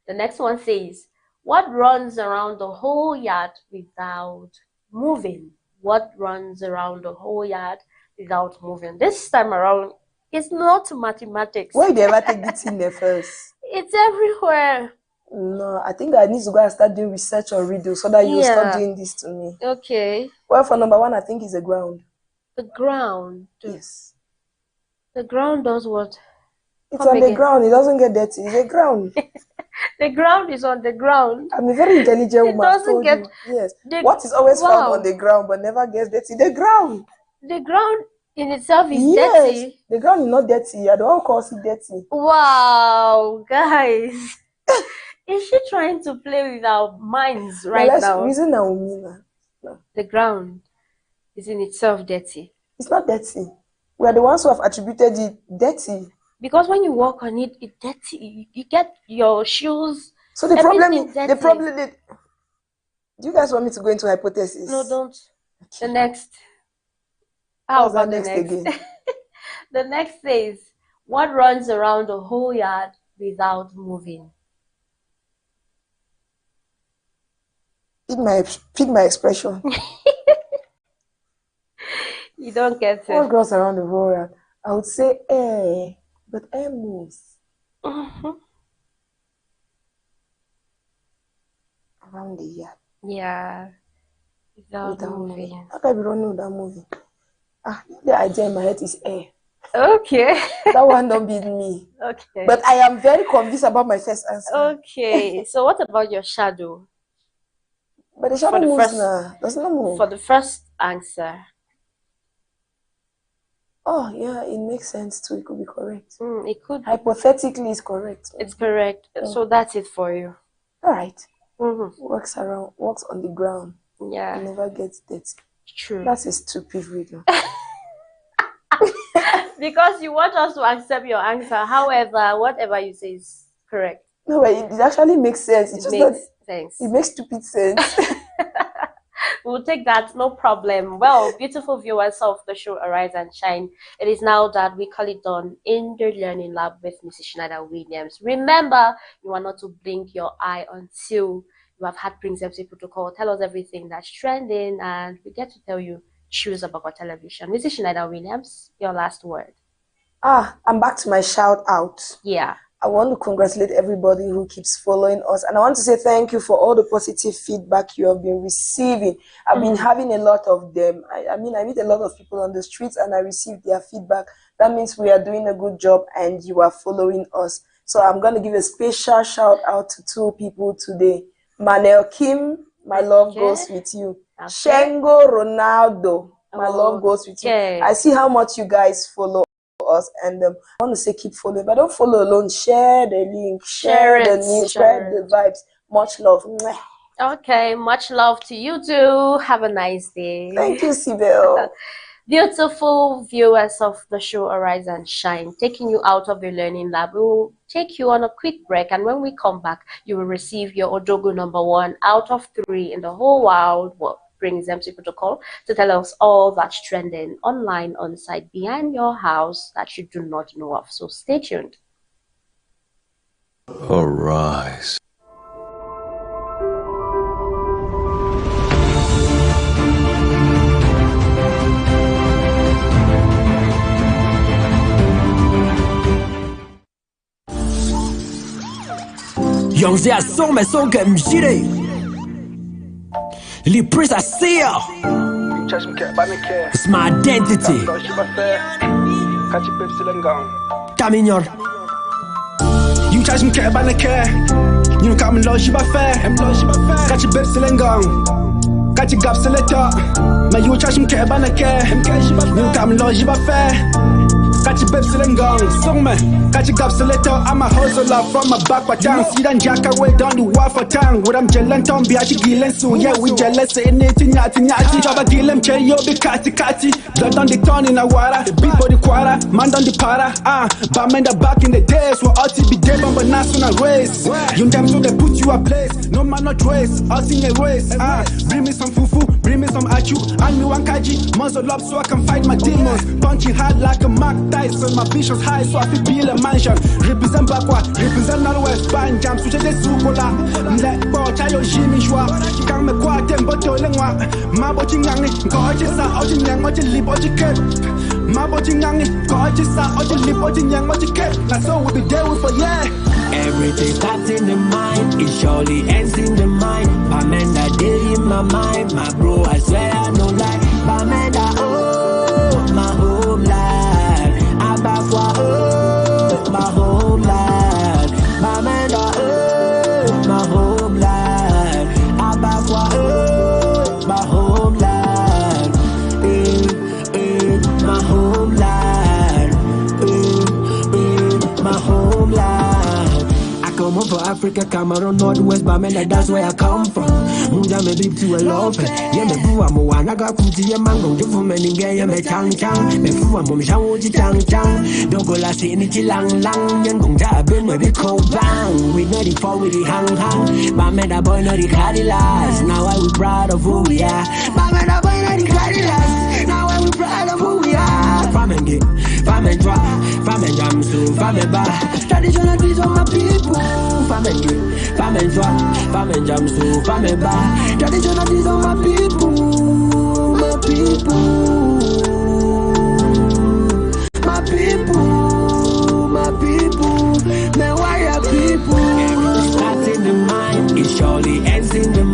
The next one says, what runs around the whole yard without moving? What runs around the whole yard without moving? This time around, it's not mathematics. Why do you ever take this in there first? It's everywhere. No, I think I need to go and start doing research on riddles so that you stop doing this to me. Okay. Well, for number one, I think it's the ground. The ground. Yes. The ground does what? It's on the ground. It doesn't get dirty. It's the ground. The ground is on the ground. I'm a very intelligent woman. It doesn't get... Yes. What is always found on the ground but never gets dirty? The ground. The ground in itself is dirty. The ground is not dirty. I don't call it dirty. Wow, guys. Is she trying to play with our minds right now? Reason no. The ground is in itself dirty. It's not dirty. We are the ones who have attributed it dirty. Because when you walk on it, it's dirty. You get your shoes. So the problem is, do you guys want me to go into hypothesis? No, don't. Okay. The next. How about the next again? The next says, what runs around the whole yard without moving? Feed my expression. You don't get it. What goes around the whole yard? I would say air, but air moves. around the yard. Yeah. Without moving. How can I be running without moving? The idea in my head is air. Okay. That one don't beat me. Okay. But I am very convinced about my first answer. Okay. So what about your shadow? But the shadow moves now. Does not move. For the first answer. Oh, yeah, it makes sense too. It could be correct. It could. Hypothetically, it's correct. It's correct. So that's it for you. All right. Walks on the ground. Yeah. It never gets dirty. True. That's a stupid reading. Because you want us to accept your answer. However, whatever you say is correct. No, but it actually makes sense. It makes sense. It makes stupid sense. We'll take that, no problem. Well, beautiful viewers of the show Arise and Shine, it is now that we call it done in the Learning Lab with Mrs. Schneider Williams. Remember, you are not to blink your eye until you have had Prince MC Protocol tell us everything that's trending, and we get to tell you choose about our television. Mrs. Schneider Williams, your last word. I'm back to my shout out. Yeah. I want to congratulate everybody who keeps following us, and I want to say thank you for all the positive feedback you have been receiving. I've been having a lot of them. I mean, I meet a lot of people on the streets and I receive their feedback. That means we are doing a good job and you are following us. So I'm going to give a special shout out to 2 people today. Manel Kim, my love goes with you. Shengo Ronaldo, my love goes with you. I see how much you guys follow us, and I want to say keep following, but don't follow alone. Share the link, share the news, spread the vibes. Much love. Okay, much love to you too. Have a nice day. Thank you, Sibel. Beautiful viewers of the show Arise and Shine, taking you out of your learning lab. We will take you on a quick break, and when we come back, you will receive your Odogo #1 out of 3 in the whole wild world. Brings MC Protocol to tell us all that's trending online, on site, behind your house that you do not know of. So stay tuned. Arise. Young Zia song, my song, I'm shitty. Prince I see ya. It's my identity. Taminyor. You charge me care by the care. You come and lodge you by fair. Catch your bib silengong. Catch your gap selector. My you charge me care by the care. You come and lodge you by fair. Catch your bib silengong. Song man. Catch your gap selector. I'm a hustler from my back for town. See that jack away down the wall for town. With them jelly tom be actually gillen so yeah we jealous say anything yati. Job a gillen chair yo be catty. Blood on the turn in a water. Big body quarter. Man on the para. Bamenda back in the days where all be dead on the national race. You them so they put you a place. No man not race. Us in a race. Bring me some fufu. Bring me some achu. And me one kaji. Muzzle up so I can fight my demons. Punching hard like a Mark Tyson. My vision's high so I feel build a mansion. Represent backward. Represent Northwest. Band jam. Switch the sukola. Let go. Chayo Jimmy Shwa. Kang me kwa tembo tolengwa. Ma bochi ngangi. Goji sa oji nyang oji lip oji kep. Ma bochi ngangi. Goji sa oji lip oji nyang oji kep. Now so we be there with for yeah. Everything starts in the mind, it surely ends in the mind. Bamenda day in my mind, my bro, I swear I no lie. Bamenda, oh, my home life. Abafwa, oh, my home life. Bamenda, oh, my home life. Abafwa, oh, my home life. My home life. My home life. Come on for Africa, Cameroon, Northwest, Bamenda, that's where I come from. Munja me deep to a love. Yeah, me boo, I'm a one. I got kuti, yeah, mango, do for many gay, yeah, me chang. Me foo, I'm a shang, chang. Don't go last in it, lang. Young gong jab, been with the cold bang. We know the fall with the hang. Bamenda boy, know the Cadillacs. Now I we proud of who we are. Bamenda boy, know the Cadillacs. Now I we proud of who we are. Fam and get, fam and drop, fam and jam, so fam and bar. Traditional trees on my people. Fam and get, fam and drop, fam and jam, so fam and bar. Traditional trees on my people. My people. My people. My people. My warrior people. Everything starts in the mind, it surely ends in the mind.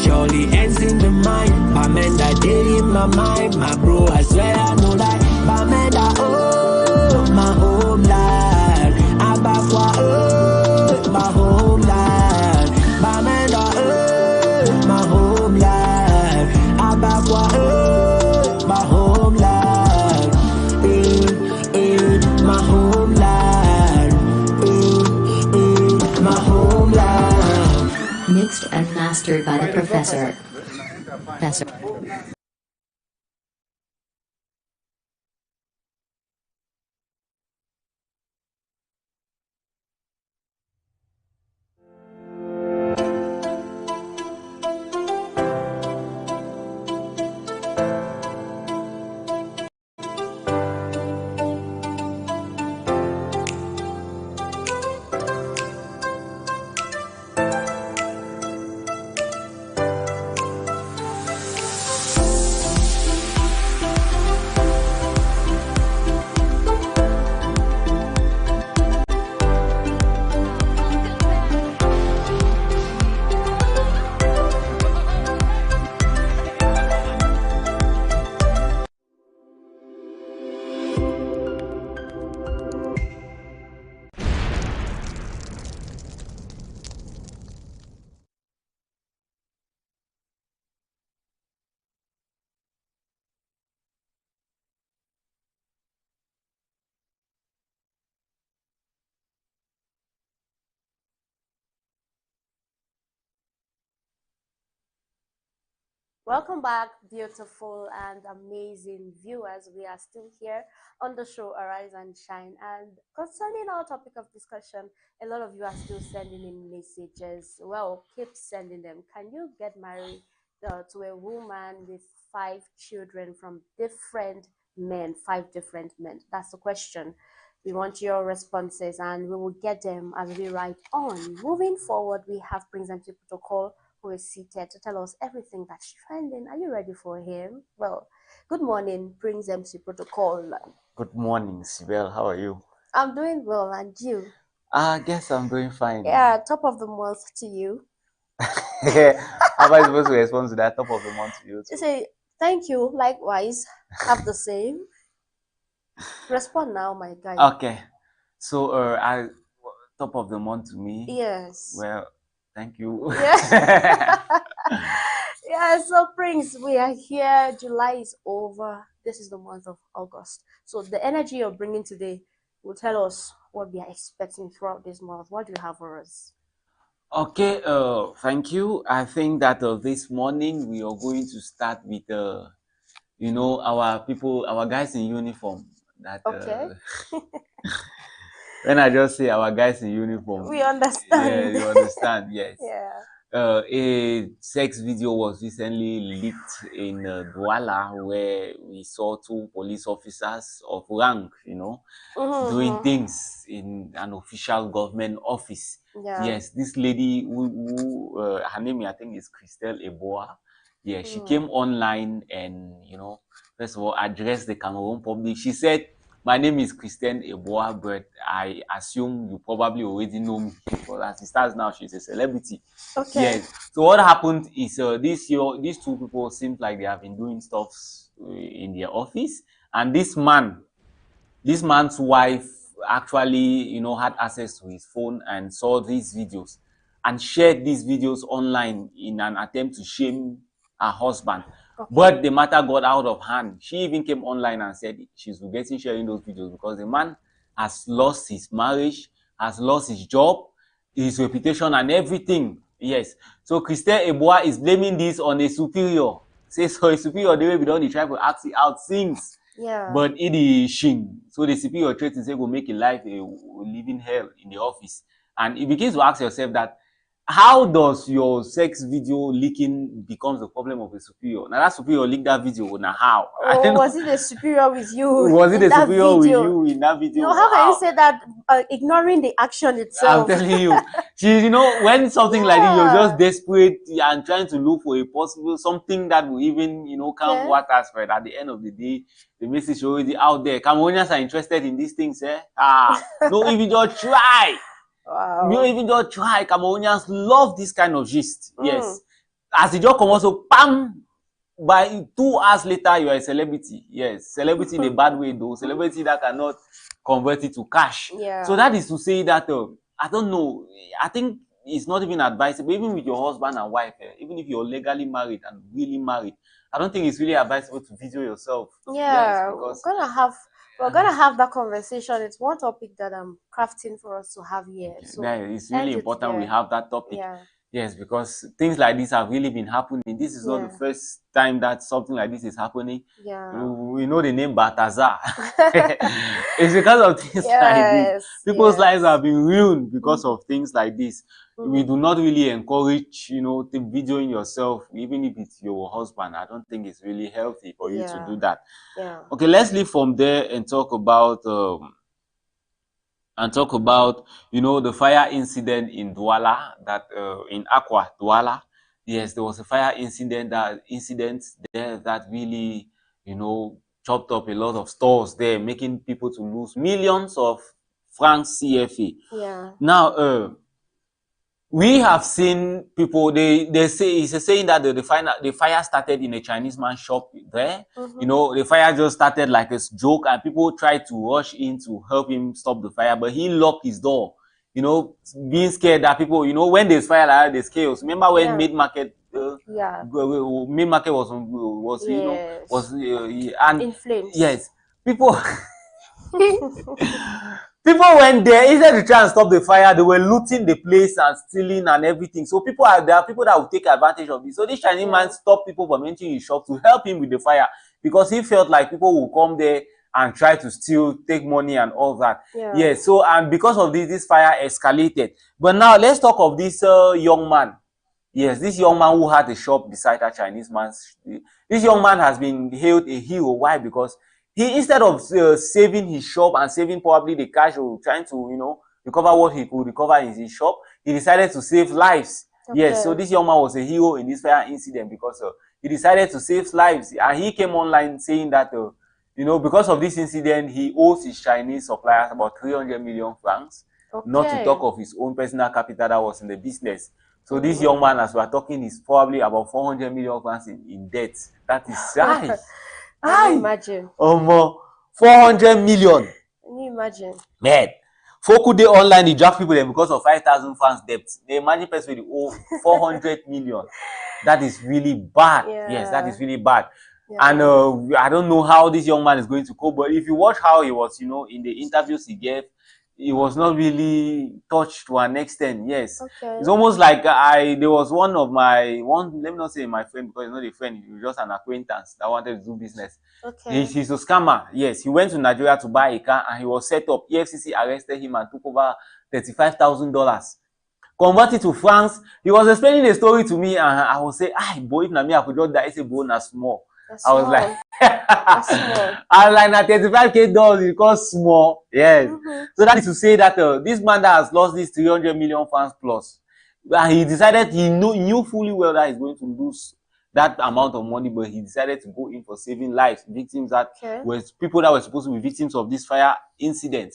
surely ends in the mind. Bamenda day in my mind, my bro, I swear I know that. Bamenda, oh, my homeland. Abafwa, oh, my homeland. Bamenda, oh, my homeland. Abafwa, oh, my homeland. My homeland. My homeland. Mixed and mastered by the Professor. Welcome back, beautiful and amazing viewers. We are still here on the show Arise and Shine. And concerning our topic of discussion, a lot of you are still sending in messages. Well, keep sending them. Can you get married to a woman with 5 children from different men, 5 different men? That's the question. We want your responses and we will get them as we write on. Moving forward, we have Prince MC Protocol, who is seated to tell us everything that's trending. Are you ready for him? Well, good morning, Prince MC Protocol. Good morning, Sibel. How are you? I'm doing well, and you? I guess I'm doing fine. Yeah, top of the month to you. How am I supposed to respond to that? Top of the month to you too? Say thank you, likewise. Have the same. Respond now, my guy. Okay. So, top of the month to me? Yes. Well, thank you. Yeah. Yeah, so Prince, we are here. July is over. This is the month of August. So the energy you're bringing today will tell us what we are expecting throughout this month. What do you have for us? Okay, thank you. I think that this morning we are going to start with, you know, our guys in uniform. That, okay. When I just say our guys in uniform, we understand. Yeah, you understand, yes. Yeah. A sex video was recently leaked in Douala, where we saw 2 police officers of rank, you know, doing things in an official government office. Yeah. Yes, this lady who her name I think is Christelle Eboa. Yeah, she came online and, you know, first of all addressed the Cameroon public. She said, "My name is Christelle Eboa, but I assume you probably already know me, because as it starts now, she's a celebrity." Okay. Yes. So what happened is these 2 people seemed like they have been doing stuff in their office, and this man's wife actually, you know, had access to his phone and saw these videos and shared these videos online in an attempt to shame her husband. Okay. But the matter got out of hand. She even came online and said she's regretting sharing those videos because the man has lost his marriage, has lost his job, his reputation, and everything. Yes. So Christelle Eboa is blaming this on a superior. Says so a superior, the way we don't try to act it out things. Yeah. But it is shin. So the superior tries to say go make a life a living hell in the office. And it begins to ask yourself that, how does your sex video leaking becomes the problem of a superior? Now that superior leaked that video. Now how? Oh, was it a superior with you? Was it a superior with you in that video? No, how can you say that ignoring the action itself? I'm telling you, you know, when something like this, you're just desperate and trying to look for a possible something that will even, you know, calm waters. But at the end of the day, the message is already out there. Cameroonians are interested in these things, eh? No, even just try. Wow. You even don't try. Cameroonians love this kind of gist. Yes. as the job come also, bam, by 2 hours later, you are a celebrity. Yes, celebrity in a bad way though. Celebrity that cannot convert it to cash. Yeah. So that is to say that, I don't know, I think it's not even advisable, even with your husband and wife, even if you're legally married and really married, I don't think it's really advisable to video yourself. Yeah, yes, because we're gonna have that conversation. It's one topic that I'm crafting for us to have here. So yeah, it's really important we have that topic. Yeah. Yes, because things like this have really been happening. This is not the first time that something like this is happening. Yeah. We know the name Balthazar. It's because of things like this. People's lives have been ruined because of things like this. We do not really encourage, you know, videoing yourself, even if it's your husband. I don't think it's really healthy for you to do that. Yeah. Okay, let's leave from there and talk about you know, the fire incident in Douala, that in Aqua Douala. Yes, there was a fire incident there that really, you know, chopped up a lot of stores there, making people to lose millions of francs CFA. Yeah. Now, we have seen people, they say, it's a saying that the fire started in a Chinese man's shop there. You know, the fire just started like a joke and people tried to rush in to help him stop the fire, but he locked his door, you know, being scared that people, you know, when there's fire like that, there's chaos. Remember when Main Market, Main Market was you know, was and in flames. Yes, people people went there, instead to try and stop the fire, they were looting the place and stealing and everything. So there are people that will take advantage of this. So this Chinese man stopped people from entering his shop to help him with the fire because he felt like people will come there and try to steal, take money and all that. Yes, so and because of this fire escalated. But now let's talk of this young man. Yes, this young man who had a shop beside that Chinese man's. This young man has been hailed a hero. Why? Because he, instead of saving his shop and saving probably the cash or trying to, you know, recover what he could recover in his shop, he decided to save lives. Yes, so this young man was a hero in this fire incident because he decided to save lives. And he came online saying that, you know, because of this incident, he owes his Chinese suppliers about 300 million francs, not to talk of his own personal capital that was in the business. So this young man, as we are talking, is probably about 400 million francs in debt. That is right. Can you imagine? 400 million. Can you imagine? Man, Foku Day online, they draft people there because of 5,000 francs debt. They imagine person with owe 400 million. That is really bad. Yes, that is really bad. And I don't know how this young man is going to cope, but if you watch how he was, you know, in the interviews he gave, he was not really touched to an extent. Yes, it's almost like there was let me not say my friend because he's not a friend, he was just an acquaintance that wanted to do business. He's a scammer. Yes, he went to Nigeria to buy a car and he was set up. EFCC arrested him and took over $35,000. Converted to francs. He was explaining the story to me and I was saying, boy, if Nami I could just die, it's a bonus small. I was like, I was like, na $35K, it costs small. Yes. So that is to say that this man that has lost this 300 million francs plus, he decided he knew fully well that he's going to lose that amount of money, but he decided to go in for saving lives, victims that were people that were supposed to be victims of this fire incident.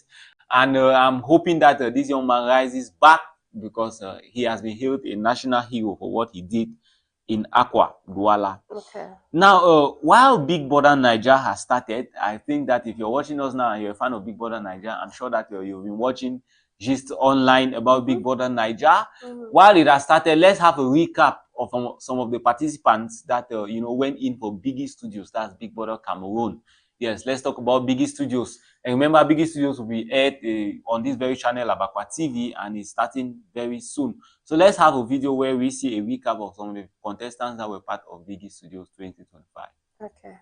And I'm hoping that this young man rises back because he has been hailed a national hero for what he did in Aqua Douala. Now, while Big Brother Naija has started, I think that if you're watching us now and you're a fan of Big Brother Naija, I'm sure that you've been watching Gist Online about Big Brother Naija. While it has started, let's have a recap of some of the participants that you know, went in for Biggie Studios. That's Big Brother Cameroon. Yes, let's talk about Biggie Studios. And remember, Biggie Studios will be aired on this very channel, Abakwa TV, and it's starting very soon. So let's have a video where we see a recap of some of the contestants that were part of Biggie Studios 2025. Okay.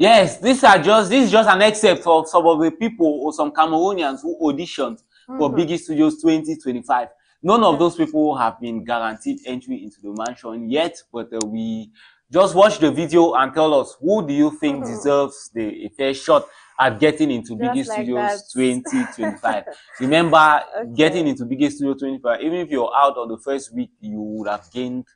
Yes, this is just an excerpt of some of the people or some Cameroonians who auditioned for Biggie Studios 2025. None of those people have been guaranteed entry into the mansion yet, but we just watch the video and tell us who do you think deserves a fair shot at getting into Biggie Studios 2025. Remember, getting into Biggie Studio 2025, even if you're out on the first week, you would have gained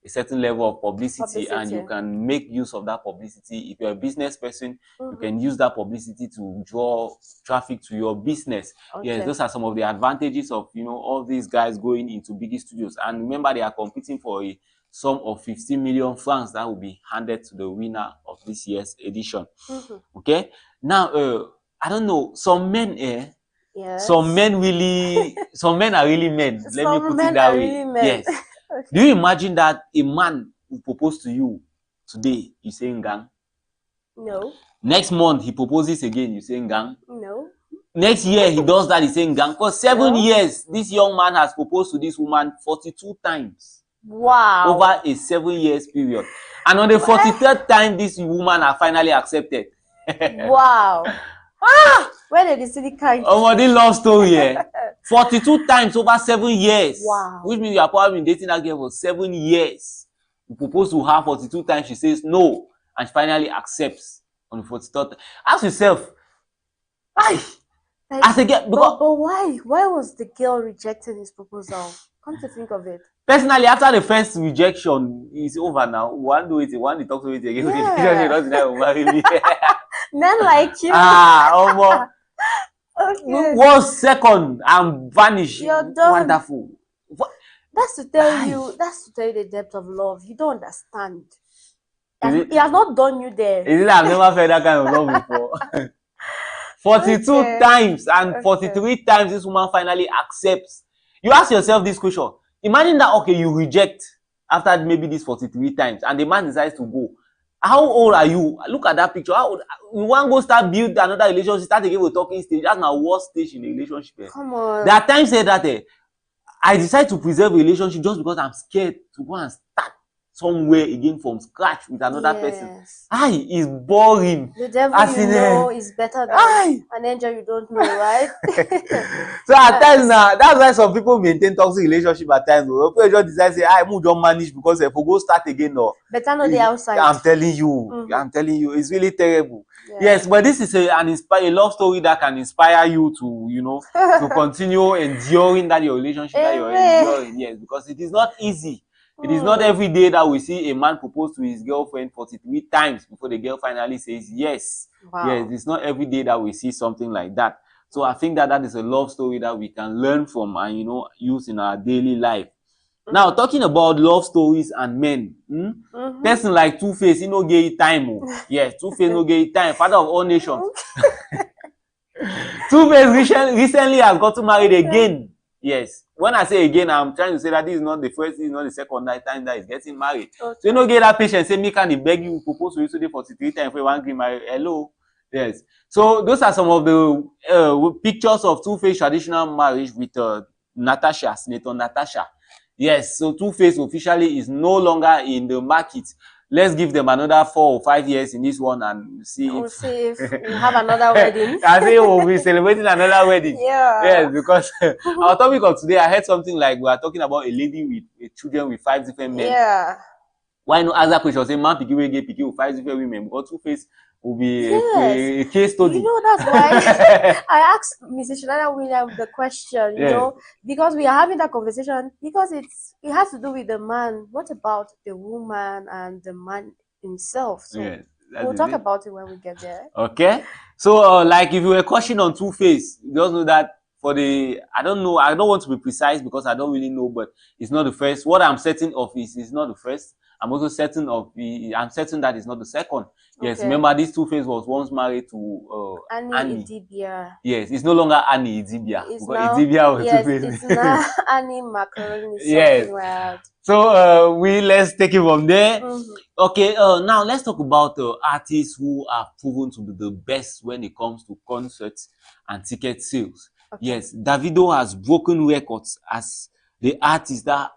a certain level of publicity, and you can make use of that publicity. If you're a business person, you can use that publicity to draw traffic to your business. Yes, those are some of the advantages of, you know, all these guys going into Biggie Studios. And remember, they are competing for a sum of 15 million francs that will be handed to the winner of this year's edition. Okay, now I don't know, some men some men really some men are really men. Let me put it that way. Yes. Do you imagine that a man will propose to you today, you say gang? No. Next month he proposes again, you say gang? No. Next year he does that, he's saying gang. For 7 years, this young man has proposed to this woman 42 times. Wow. Over a 7 years period. And on the 43rd time, this woman has finally accepted. Wow. Where did you see the kind? Oh, the love story, eh? 42 times over 7 years. Wow. Which means you have probably been dating that girl for 7 years. You propose to her 42 times, she says no, and she finally accepts on the 43rd. Ask yourself, why? As a girl, because but why? Why was the girl rejecting his proposal? Come to think of it. Personally, after the first rejection, it's over now. One do it, one talk to it again. Men like you. Okay. 1 second, I'm vanished. You're done. Wonderful. That's to tell you. That's to tell you the depth of love. You don't understand. He has not done you there. Is it that I've never felt that kind of love before? 42 times and 43 times this woman finally accepts. You ask yourself this question. Imagine that, okay, you reject after maybe this 43 times and the man decides to go. How old are you? Look at that picture. How old? You want to go start build another relationship, start again with talking stage. That's my worst stage in the relationship. Come on. There are times that I decide to preserve a relationship just because I'm scared to go and start somewhere again from scratch with another person. It's boring. The devil you know is better than an angel you don't know, right? So at times now, that's why some people maintain toxic relationship at times. People just decide say, I don't manage because if we go start again, no. Better know the outside. I'm telling you, it's really terrible. Yes, but this is a love story that can inspire you to, you know, to continue enduring that your relationship that you're enduring. Yes, because it is not easy. It is not every day that we see a man propose to his girlfriend 43 times before the girl finally says yes. Wow. Yes, it's not every day that we see something like that. So I think that is a love story that we can learn from and, you know, use in our daily life. Now, talking about love stories and men, person like Two-Face, he no get time. Yes, Two-Face no get time. Father of all nations. Two-Face recently has got to married again. Yes. When I say again, I'm trying to say that this is not the first, this is not the second time that he's getting married. So you know, get that patient say, me can he beg you propose to you today 43 times for you want to get married. Hello. Yes. So those are some of the pictures of Two-Face traditional marriage with Natasha, Senator Natasha. Yes. So Two-Face officially is no longer in the market. Let's give them another 4 or 5 years in this one and see if we have another wedding. I say we'll be celebrating another wedding. Yeah. Yes, because our topic of today, I heard something like we are talking about a lady with children with 5 different men. Yeah. Why not ask that question? Say, man, picky with 5 different women. Because Two-Face will be a case study. You know, that's why I asked Mrs. Shanana William the question, you know, because we are having that conversation, because it has to do with the man. What about the woman and the man himself? So we'll talk about it when we get there. Okay. So, like, if you were questioning on Two-Face, you just know that for the, I don't know, I don't want to be precise because I don't really know, but it's not the first. What I'm certain of is it's not the first. I'm also certain I'm certain that it's not the second. Yes, remember this Two-Face was once married to Annie Idibia. Yes, it's no longer Annie Idibia. It's because now, Idibia was Two-Face. It's now Annie Macaroni. Yes. Wild. So let's take it from there. Okay, now let's talk about artists who are proven to be the best when it comes to concerts and ticket sales. Yes, Davido has broken records as the artist that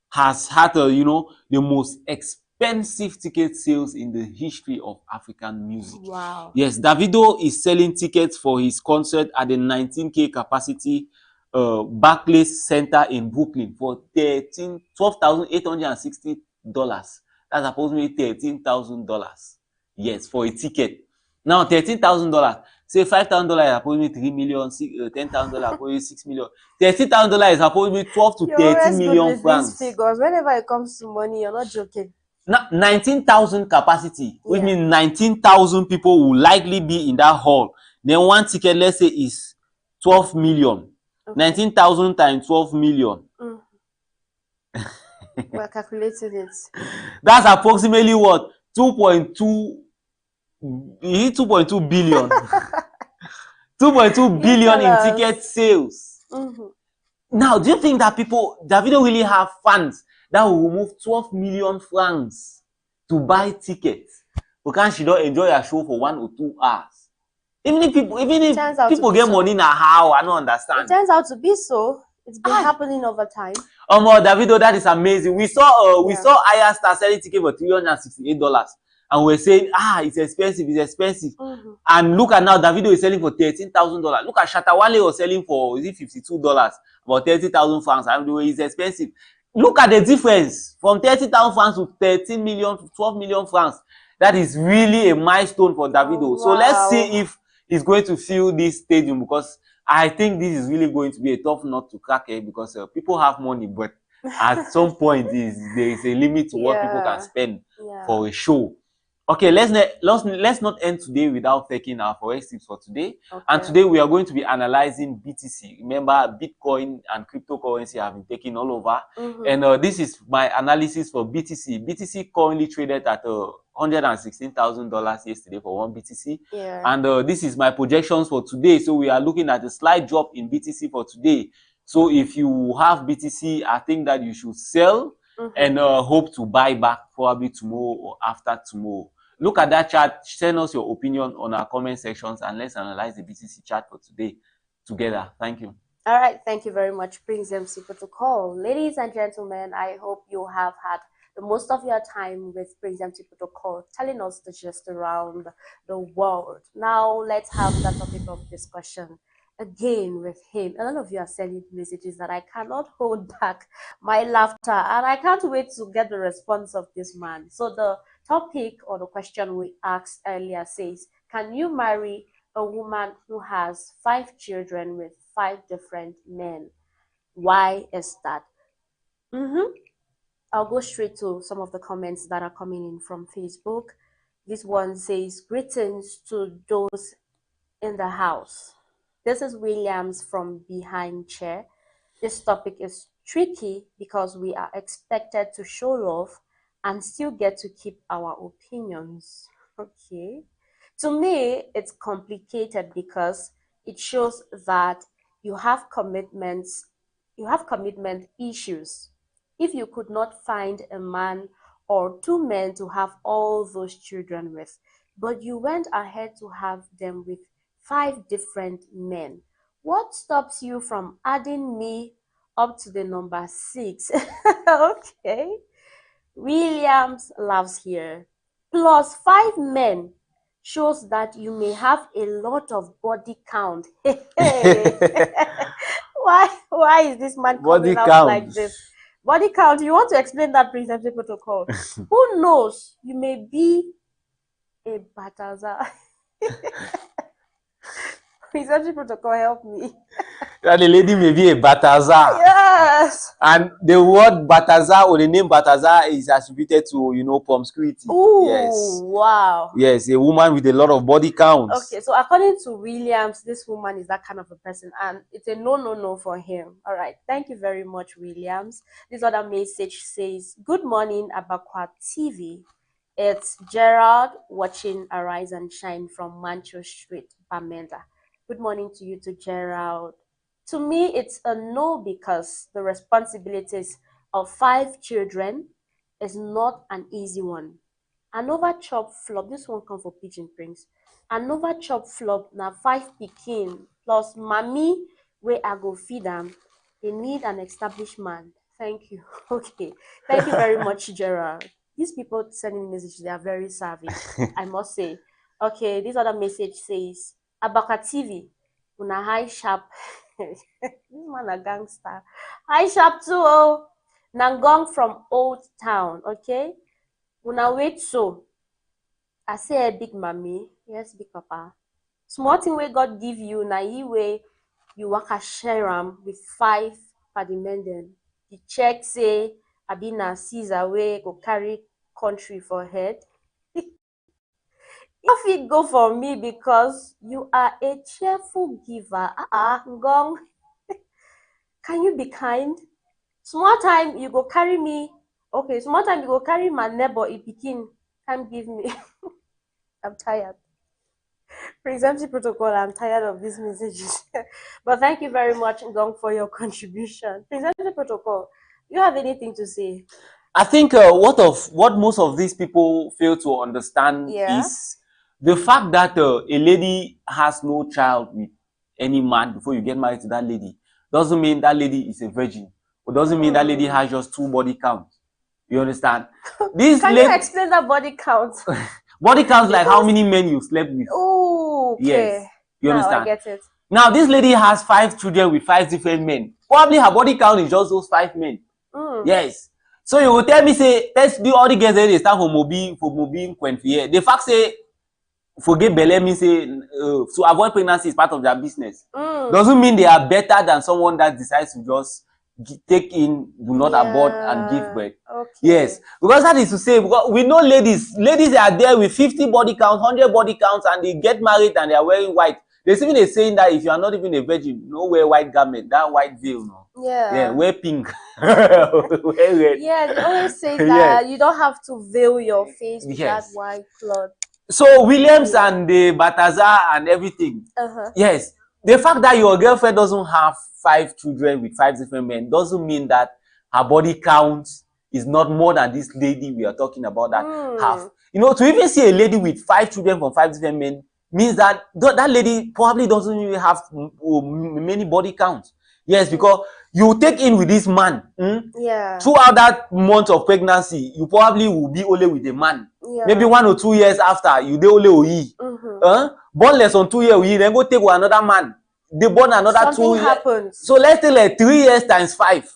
has had, you know, the most expensive ticket sales in the history of African music. Wow. Yes, Davido is selling tickets for his concert at the 19K capacity Barclays Center in Brooklyn for $12,860. That's approximately $13,000. Yes, for a ticket. Now $13,000. Say $5,000 is approximately 3 million, $10,000 approximately 6 million. $13,000 is approximately 12 to 13 million francs. Figures. Whenever it comes to money, you're not joking. Now 19,000 capacity, which means 19,000 people will likely be in that hall. Then one ticket, let's say, is 12 million. Okay. 19,000 times 12 million. We're calculating it. That's approximately what? 2.2 billion. 2.2 billion in ticket sales. Now, do you think that Davido really have funds that will remove 12 million francs to buy tickets? Because she don't enjoy a show for 1 or 2 hours. Even if people get money now, how? I don't understand. It turns out to be so. It's been happening over time. Davido, that is amazing. We saw Aya Star selling ticket for $368. And we're saying, it's expensive, it's expensive. And look at now, Davido is selling for $13,000. Look at Shatta Wale was selling for, is it $52? About 30,000 francs. I mean, it's expensive. Look at the difference from 30,000 francs to 13 million to 12 million francs. That is really a milestone for Davido. So let's see if he's going to fill this stadium, because I think this is really going to be a tough nut to crack, because people have money, but at some point there is a limit to what people can spend for a show. Okay, let's not end today without taking our forex tips for today. Okay. And today we are going to be analyzing BTC. Remember, Bitcoin and cryptocurrency have been taken all over. And this is my analysis for BTC. BTC currently traded at $116,000 yesterday for one BTC. And this is my projections for today. So we are looking at a slight drop in BTC for today. So if you have BTC, I think that you should sell and hope to buy back probably tomorrow or after tomorrow. Look at that chart, send us your opinion on our comment sections, and let's analyze the BTC chart for today together. Thank you. All right, thank you very much, Prince MC Protocol. Ladies and gentlemen, I hope you have had the most of your time with Prince MC Protocol, telling us the gist around the world. Now, let's have that topic of discussion again with him. A lot of you are sending messages that I cannot hold back my laughter, and I can't wait to get the response of this man. So the topic or the question we asked earlier says, can you marry a woman who has 5 children with 5 different men? Why is that? I'll go straight to some of the comments that are coming in from Facebook. This one says, greetings to those in the house. This is Williams from Behind Chair. This topic is tricky because we are expected to show love and still get to keep our opinions. Okay. To me, it's complicated because it shows that you have commitment issues. If you could not find a man or 2 men to have all those children with, but you went ahead to have them with 5 different men, what stops you from adding me up to the number 6? Okay. Williams laughs here. Plus 5 men shows that you may have a lot of body count. Why is this man coming out like this? Body count, you want to explain that, Prince MC Protocol? Who knows? You may be a Bataza. Prince MC Protocol, help me. That the lady may be a Bataza. Yes. And the word Bataza or the name Bataza is attributed to, promiscuity. Ooh, yes. Wow. Yes, a woman with a lot of body counts. Okay, so according to Williams, this woman is that kind of a person, and it's a no for him. All right, thank you very much, Williams. This other message says, good morning, Abakwa TV. It's Gerald watching Arise and Shine from Mancho Street, Bamenda. Good morning to you, to Gerald. To me, it's a no because the responsibilities of 5 children is not an easy one. Another chop flop, this one come for Pigeon Prince. Another chop flop, now 5 pikin plus mommy where I go feed them. They need an established man. Thank you. Okay. Thank you very much, Gerald. These people sending messages, they are very savvy, I must say. Okay, this other message says, Abaka TV, una high sharp. This man a gangster. Hi, Sharp 2. Nangong from Old Town, okay? Una wait so. I say a big mommy. Yes, big papa. Small thing where God give you, na you way you work a share with 5 for the men then. The check say, I be na Caesar way go carry country for head. If it go for me because you are a cheerful giver. Ngong. Can you be kind? Small time you go carry me. Okay, small time you go carry my neighbor if pikin can't give me. I'm tired. Preemptive protocol, I'm tired of these messages. But thank you very much, Ngong, for your contribution. Preemptive protocol, you have anything to say? I think what most of these people fail to understand is the fact that a lady has no child with any man before you get married to that lady doesn't mean that lady is a virgin. It doesn't mean that lady has just 2 body counts. You understand? Can you explain that body count? Body count like how many men you slept with. Oh, okay. Yes. You understand? I get it. Now, this lady has 5 children with 5 different men. Probably her body count is just those 5 men. Yes. So you will tell me, say, let's do all the girls that they start for Mobi, Quenfier. The fact say, forget Bele means say, to avoid pregnancy is part of their business. Doesn't mean they are better than someone that decides to just take in, do not abort and give birth. Okay. Yes, because that is to say, because we know ladies are there with 50 body counts, 100 body counts, and they get married and they are wearing white. There's even a saying that if you are not even a virgin, no wear white garment, that white veil, no. Yeah, wear pink. Wear red. Yeah, they always say that you don't have to veil your face with that white cloth. So Williams and the Balthazar and everything. Yes, the fact that your girlfriend doesn't have 5 children with 5 different men doesn't mean that her body count is not more than this lady we are talking about that have. You know, to even see a lady with 5 children from 5 different men means that that lady probably doesn't even have many body counts. Yes, because you take in with this man. Throughout that month of pregnancy, you probably will be only with the man. Maybe 1 or 2 years after, you dey only oyi. Born less on 2 years, oyi, then go take with another man. They born another 2 years. Happens. So let's say like 3 years times 5.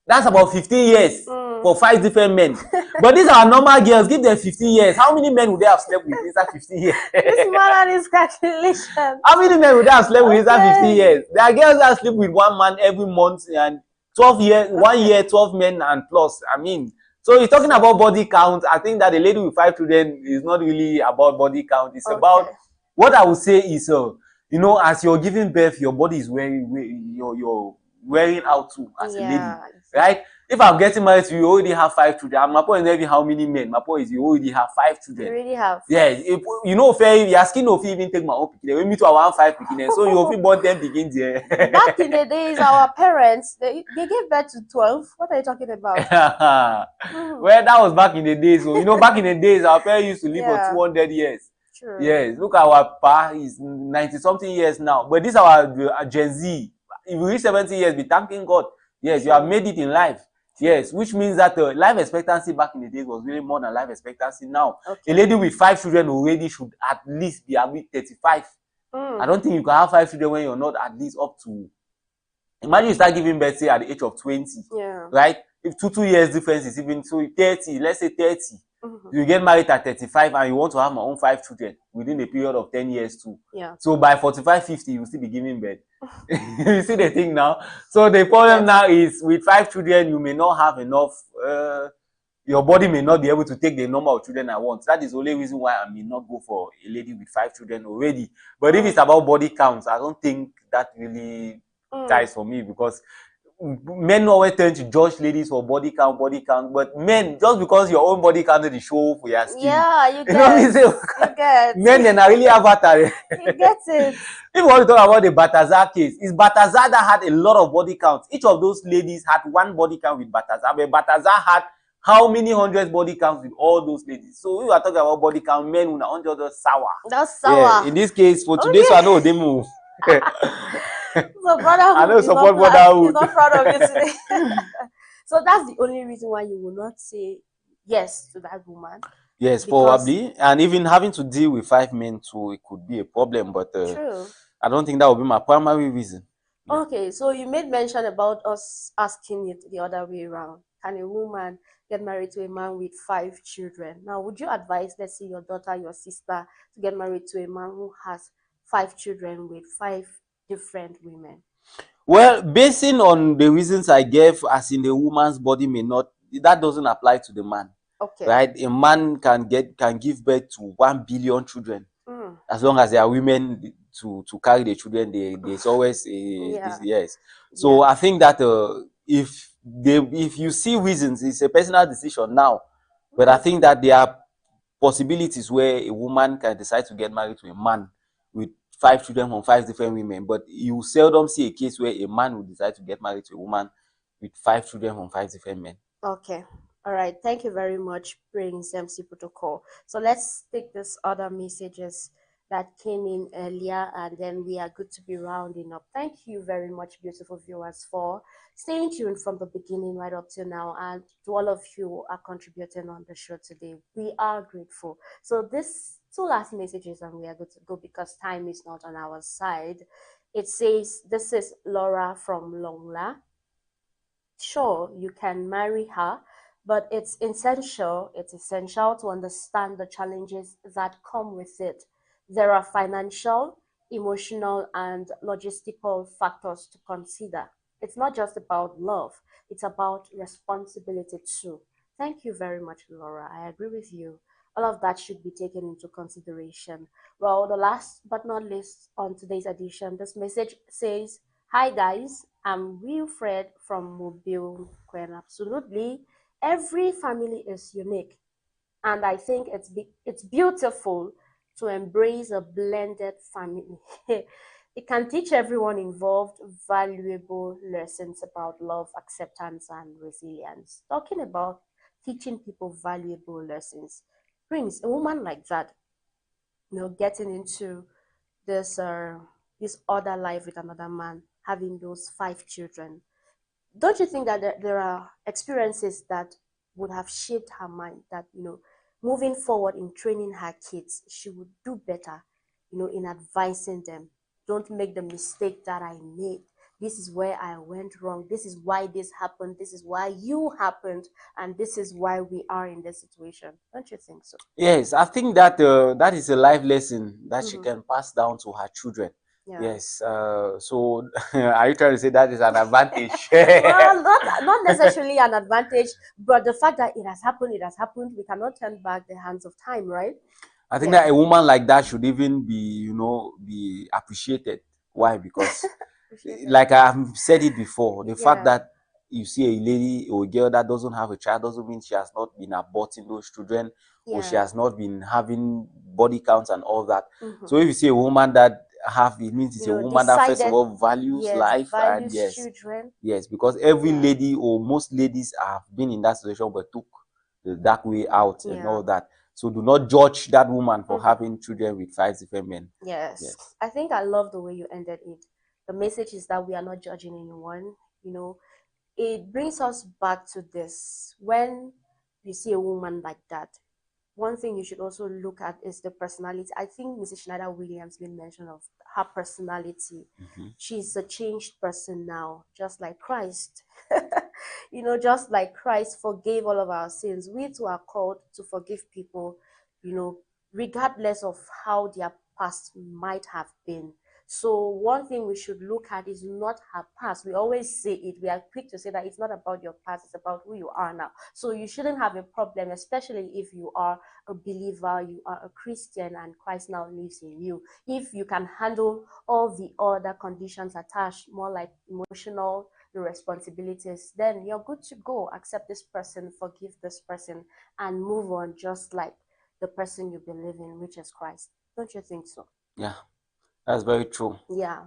That's about 15 years for 5 different men. But these are normal girls. Give them 15 years. How many men would they have slept with inside 15 years? This man and his calculation. How many men would they have slept with inside 15 years? There are girls that sleep with 1 man every month and 12 years, 1 year, 12 men and plus. I mean, so you're talking about body count. I think that the lady with 5 children is not really about body count. It's about what I would say is, you know, as you're giving birth, your body is you're wearing out too as a lady, right? If I'm getting married to you, already have 5 children. My point is not even how many men. My point is you already have 5 children. You already have. Yeah, if, you know, fair. You're asking if you even take my own picking. We meet to our 5 picking, so you will born 10 picking there. Back in the days, our parents they gave birth to 12. What are you talking about? Well, that was back in the days. So you know, back in the days, our parents used to live for 200 years. True. Yes, look at our pa, he's 90-something years now. But this is our Gen Z. If you reach 70 years, be thanking God. Yes, you have made it in life. Yes, which means that life expectancy back in the days was really more than life expectancy now. A lady with 5 children already should at least be about 35. I don't think you can have 5 children when you're not at least up to. Imagine you start giving birth, say, at the age of 20. Right? If 2 years difference is even so 30, let's say 30. You get married at 35 and you want to have my own 5 children within a period of 10 years too. So by 45, 50, you will still be giving birth. You see the thing now? So the problem now is with 5 children, you may not have enough, your body may not be able to take the number of children I want. That is the only reason why I may not go for a lady with 5 children already. But if it's about body counts, I don't think that really ties for me, because men always tend to judge ladies for body count, but men, just because your own body count is show for your skin. Yeah, you get it. Men, then are really avatar. You get it. If you want to talk about the Balthazar case, it's Balthazar that had a lot of body counts. Each of those ladies had 1 body count with Balthazar, but Balthazar had how many hundreds body counts with all those ladies? So we are talking about body count, men who are 100 sour. That's sour. Yeah, in this case, for today, so I know they move. So brotherhood, I know support brotherhood. He's not proud of you today. So that's the only reason why you will not say yes to that woman. Yes, probably. And even having to deal with 5 men too, it could be a problem. But true. I don't think that would be my primary reason. Yeah. Okay, so you made mention about us asking it the other way around. Can a woman get married to a man with 5 children? Now, would you advise, let's say, your daughter, your sister, to get married to a man who has 5 children with 5 different women? Well, basing on the reasons I gave, as in the woman's body may not, that doesn't apply to the man. Okay. Right? A man can give birth to 1 billion children. As long as there are women to carry the children, there's always yes. So I think that if you see reasons, it's a personal decision now. But I think that there are possibilities where a woman can decide to get married to a man with 5 children from 5 different women. But you seldom see a case where a man would decide to get married to a woman with 5 children from 5 different men. Okay. All right. Thank you very much, Prince MC Protocol. So let's take this other messages that came in earlier, and then we are good to be rounding up. Thank you very much, beautiful viewers, for staying tuned from the beginning right up to now, and to all of you who are contributing on the show today. We are grateful. So this 2 last messages, and we are good to go because time is not on our side. It says, this is Laura from Longla. Sure, you can marry her, but it's essential to understand the challenges that come with it. There are financial, emotional, and logistical factors to consider. It's not just about love, it's about responsibility too. Thank you very much, Laura. I agree with you. All of that should be taken into consideration. Well, the last but not least on today's edition, this message says, hi guys, I'm Wilfred from Mobile, Queen. Absolutely. Every family is unique, and I think it's beautiful to embrace a blended family. It can teach everyone involved valuable lessons about love, acceptance, and resilience. Talking about teaching people valuable lessons, Prince, a woman like that, getting into this other life with another man, having those 5 children. Don't you think that there are experiences that would have shaped her mind, that, moving forward in training her kids, she would do better, in advising them? Don't make the mistake that I made. This is where I went wrong. This is why this happened. This is why you happened. And this is why we are in this situation. Don't you think so? Yes, I think that that is a life lesson that she can pass down to her children. Yeah. Yes. So are you trying to say that is an advantage? Well, not necessarily an advantage, but the fact that it has happened. We cannot turn back the hands of time, right? I think that a woman like that should even be, be appreciated. Why? Because like I've said it before, the fact that you see a lady or a girl that doesn't have a child doesn't mean she has not been aborting those children, or she has not been having body counts and all that. So if you see a woman that it means it's a woman that first of all values life, and children. Yes, because every lady or most ladies have been in that situation but took the dark way out and all that. So do not judge that woman for having children with 5 different men. Yes. I think I love the way you ended it. The message is that we are not judging anyone. It brings us back to this. When you see a woman like that, one thing you should also look at is the personality. I think Mrs. Schneider Williams made mention of her personality. She's a changed person now, just like Christ. Just like Christ forgave all of our sins, we too are called to forgive people, regardless of how their past might have been. So one thing we should look at is not her past. We always say it. We are quick to say that it's not about your past, it's about who you are now. So you shouldn't have a problem, especially if you are a believer, you are a Christian, and Christ now lives in you. If you can handle all the other conditions attached, more like emotional responsibilities, then you're good to go. Accept this person, forgive this person, and move on, just like the person you believe in, which is Christ. Don't you think so? Yeah. That's very true. Yeah.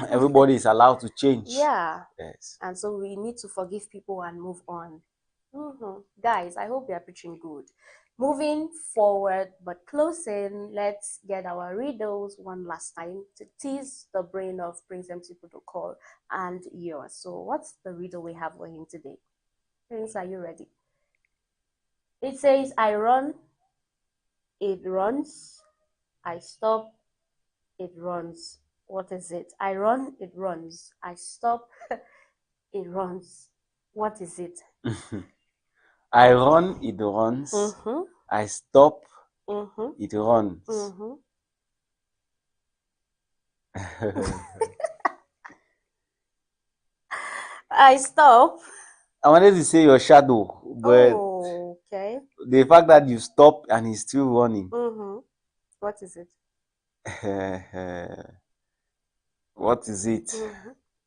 Everybody is allowed to change. Yeah. Yes. And so we need to forgive people and move on. Guys, I hope we are preaching good. Moving forward, but closing, let's get our riddles one last time to tease the brain of Prince MC Protocol and yours. So what's the riddle we have for him today? Prince, are you ready? It says, I run, it runs, I stop, it runs. What is it? I run, it runs. I stop, it runs. What is it? I run, it runs. I stop, it runs. I stop. I wanted to say your shadow, but okay. The fact that you stop and he's still running. What is it? What is it?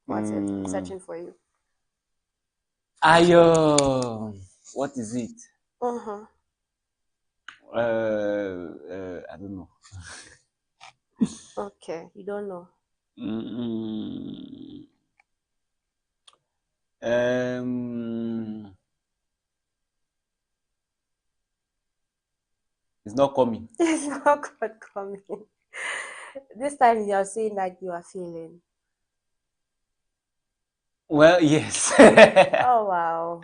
What's it? I'm searching for you. What is it? I don't know. Okay, you don't know. It's not coming. It's not coming. This time you are saying that you are feeling. Well, yes. Oh wow.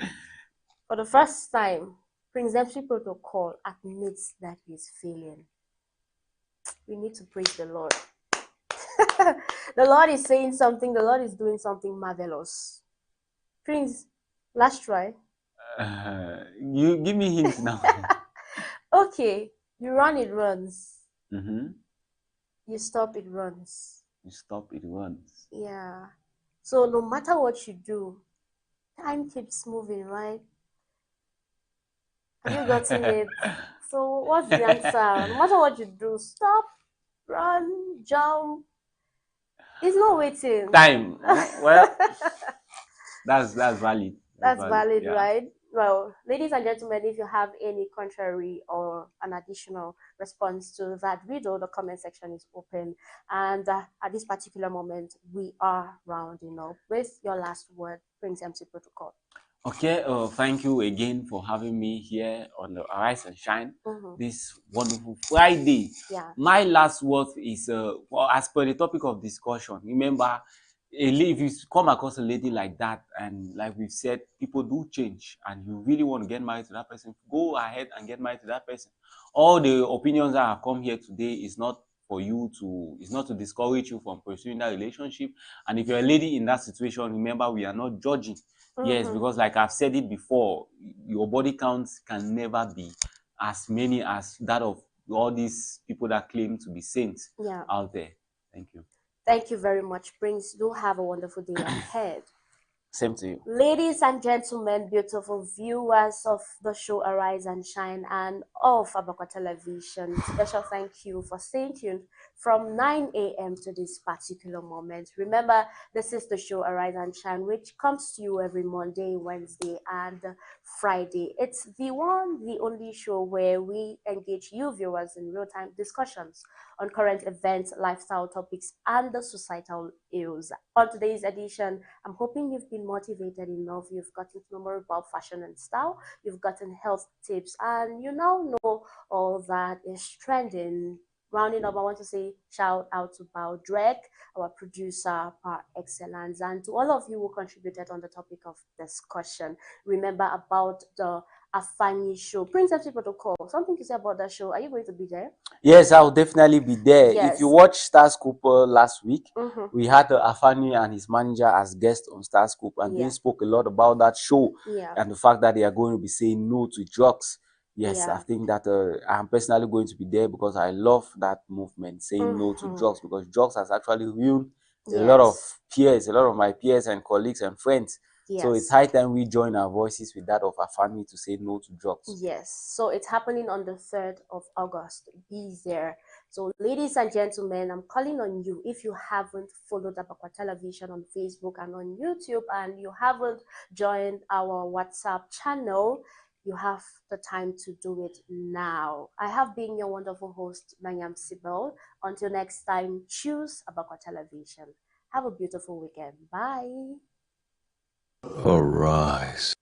For the first time, Prince MC Protocol admits that he's feeling. We need to praise the Lord. The Lord is saying something, the Lord is doing something marvelous. Prince, last try. You give me hints now. Okay, you run, it runs. You stop, it runs. You stop, it runs. Yeah. So no matter what you do, time keeps moving, right? Have you gotten it? So what's the answer? No matter what you do, stop, run, jump. It's not waiting. Time. Well, that's valid. That's valid, yeah. Right? Well, ladies and gentlemen, if you have any contrary or an additional response to that video, the comment section is open. And at this particular moment, we are rounding up with your last word, Prince MC Protocol. Okay, thank you again for having me here on the Arise and Shine this wonderful Friday. Yeah. My last word is, well, as per the topic of discussion, remember, if you come across a lady like that, and like we've said, people do change, and you really want to get married to that person, go ahead and get married to that person. All the opinions that have come here today is not for you to, it's not to discourage you from pursuing that relationship. And if you're a lady in that situation, remember, we are not judging. Yes, because like I've said it before, your body counts can never be as many as that of all these people that claim to be saints out there. Thank you. Thank you very much, Prince. Do have a wonderful day ahead. Same to you. Ladies and gentlemen, beautiful viewers of the show Arise and Shine and of Abakwa Television, special thank you for staying tuned from 9 a.m. to this particular moment. Remember, this is the show Arise and Shine, which comes to you every Monday, Wednesday, and Friday. It's the one, the only show where we engage you viewers in real-time discussions on current events, lifestyle topics, and the societal ills. On today's edition, I'm hoping you've been motivated enough, you've gotten to know more about fashion and style, you've gotten health tips, and you now know all that is trending. Rounding up, I want to say shout out to Bao Drake, our producer par excellence, and to all of you who contributed on the topic of discussion. Remember about the Afani show. Prince MC Protocol, something to say about that show. Are you going to be there? Yes, I'll definitely be there. Yes. If you watched Star Scoop last week, we had Afani and his manager as guests on Star Scoop, and they spoke a lot about that show and the fact that they are going to be saying no to drugs. Yes, I think that I'm personally going to be there because I love that movement, saying no to drugs, because drugs has actually ruined a lot of peers, a lot of my peers and colleagues and friends. So it's high time we join our voices with that of our family to say no to drugs. Yes, so it's happening on the 3rd of August. Be there. So ladies and gentlemen, I'm calling on you. If you haven't followed Abakwa Television on Facebook and on YouTube, and you haven't joined our WhatsApp channel, you have the time to do it now. I have been your wonderful host, Manyam Sibel. Until next time, choose Abakwa Television. Have a beautiful weekend. Bye. Arise.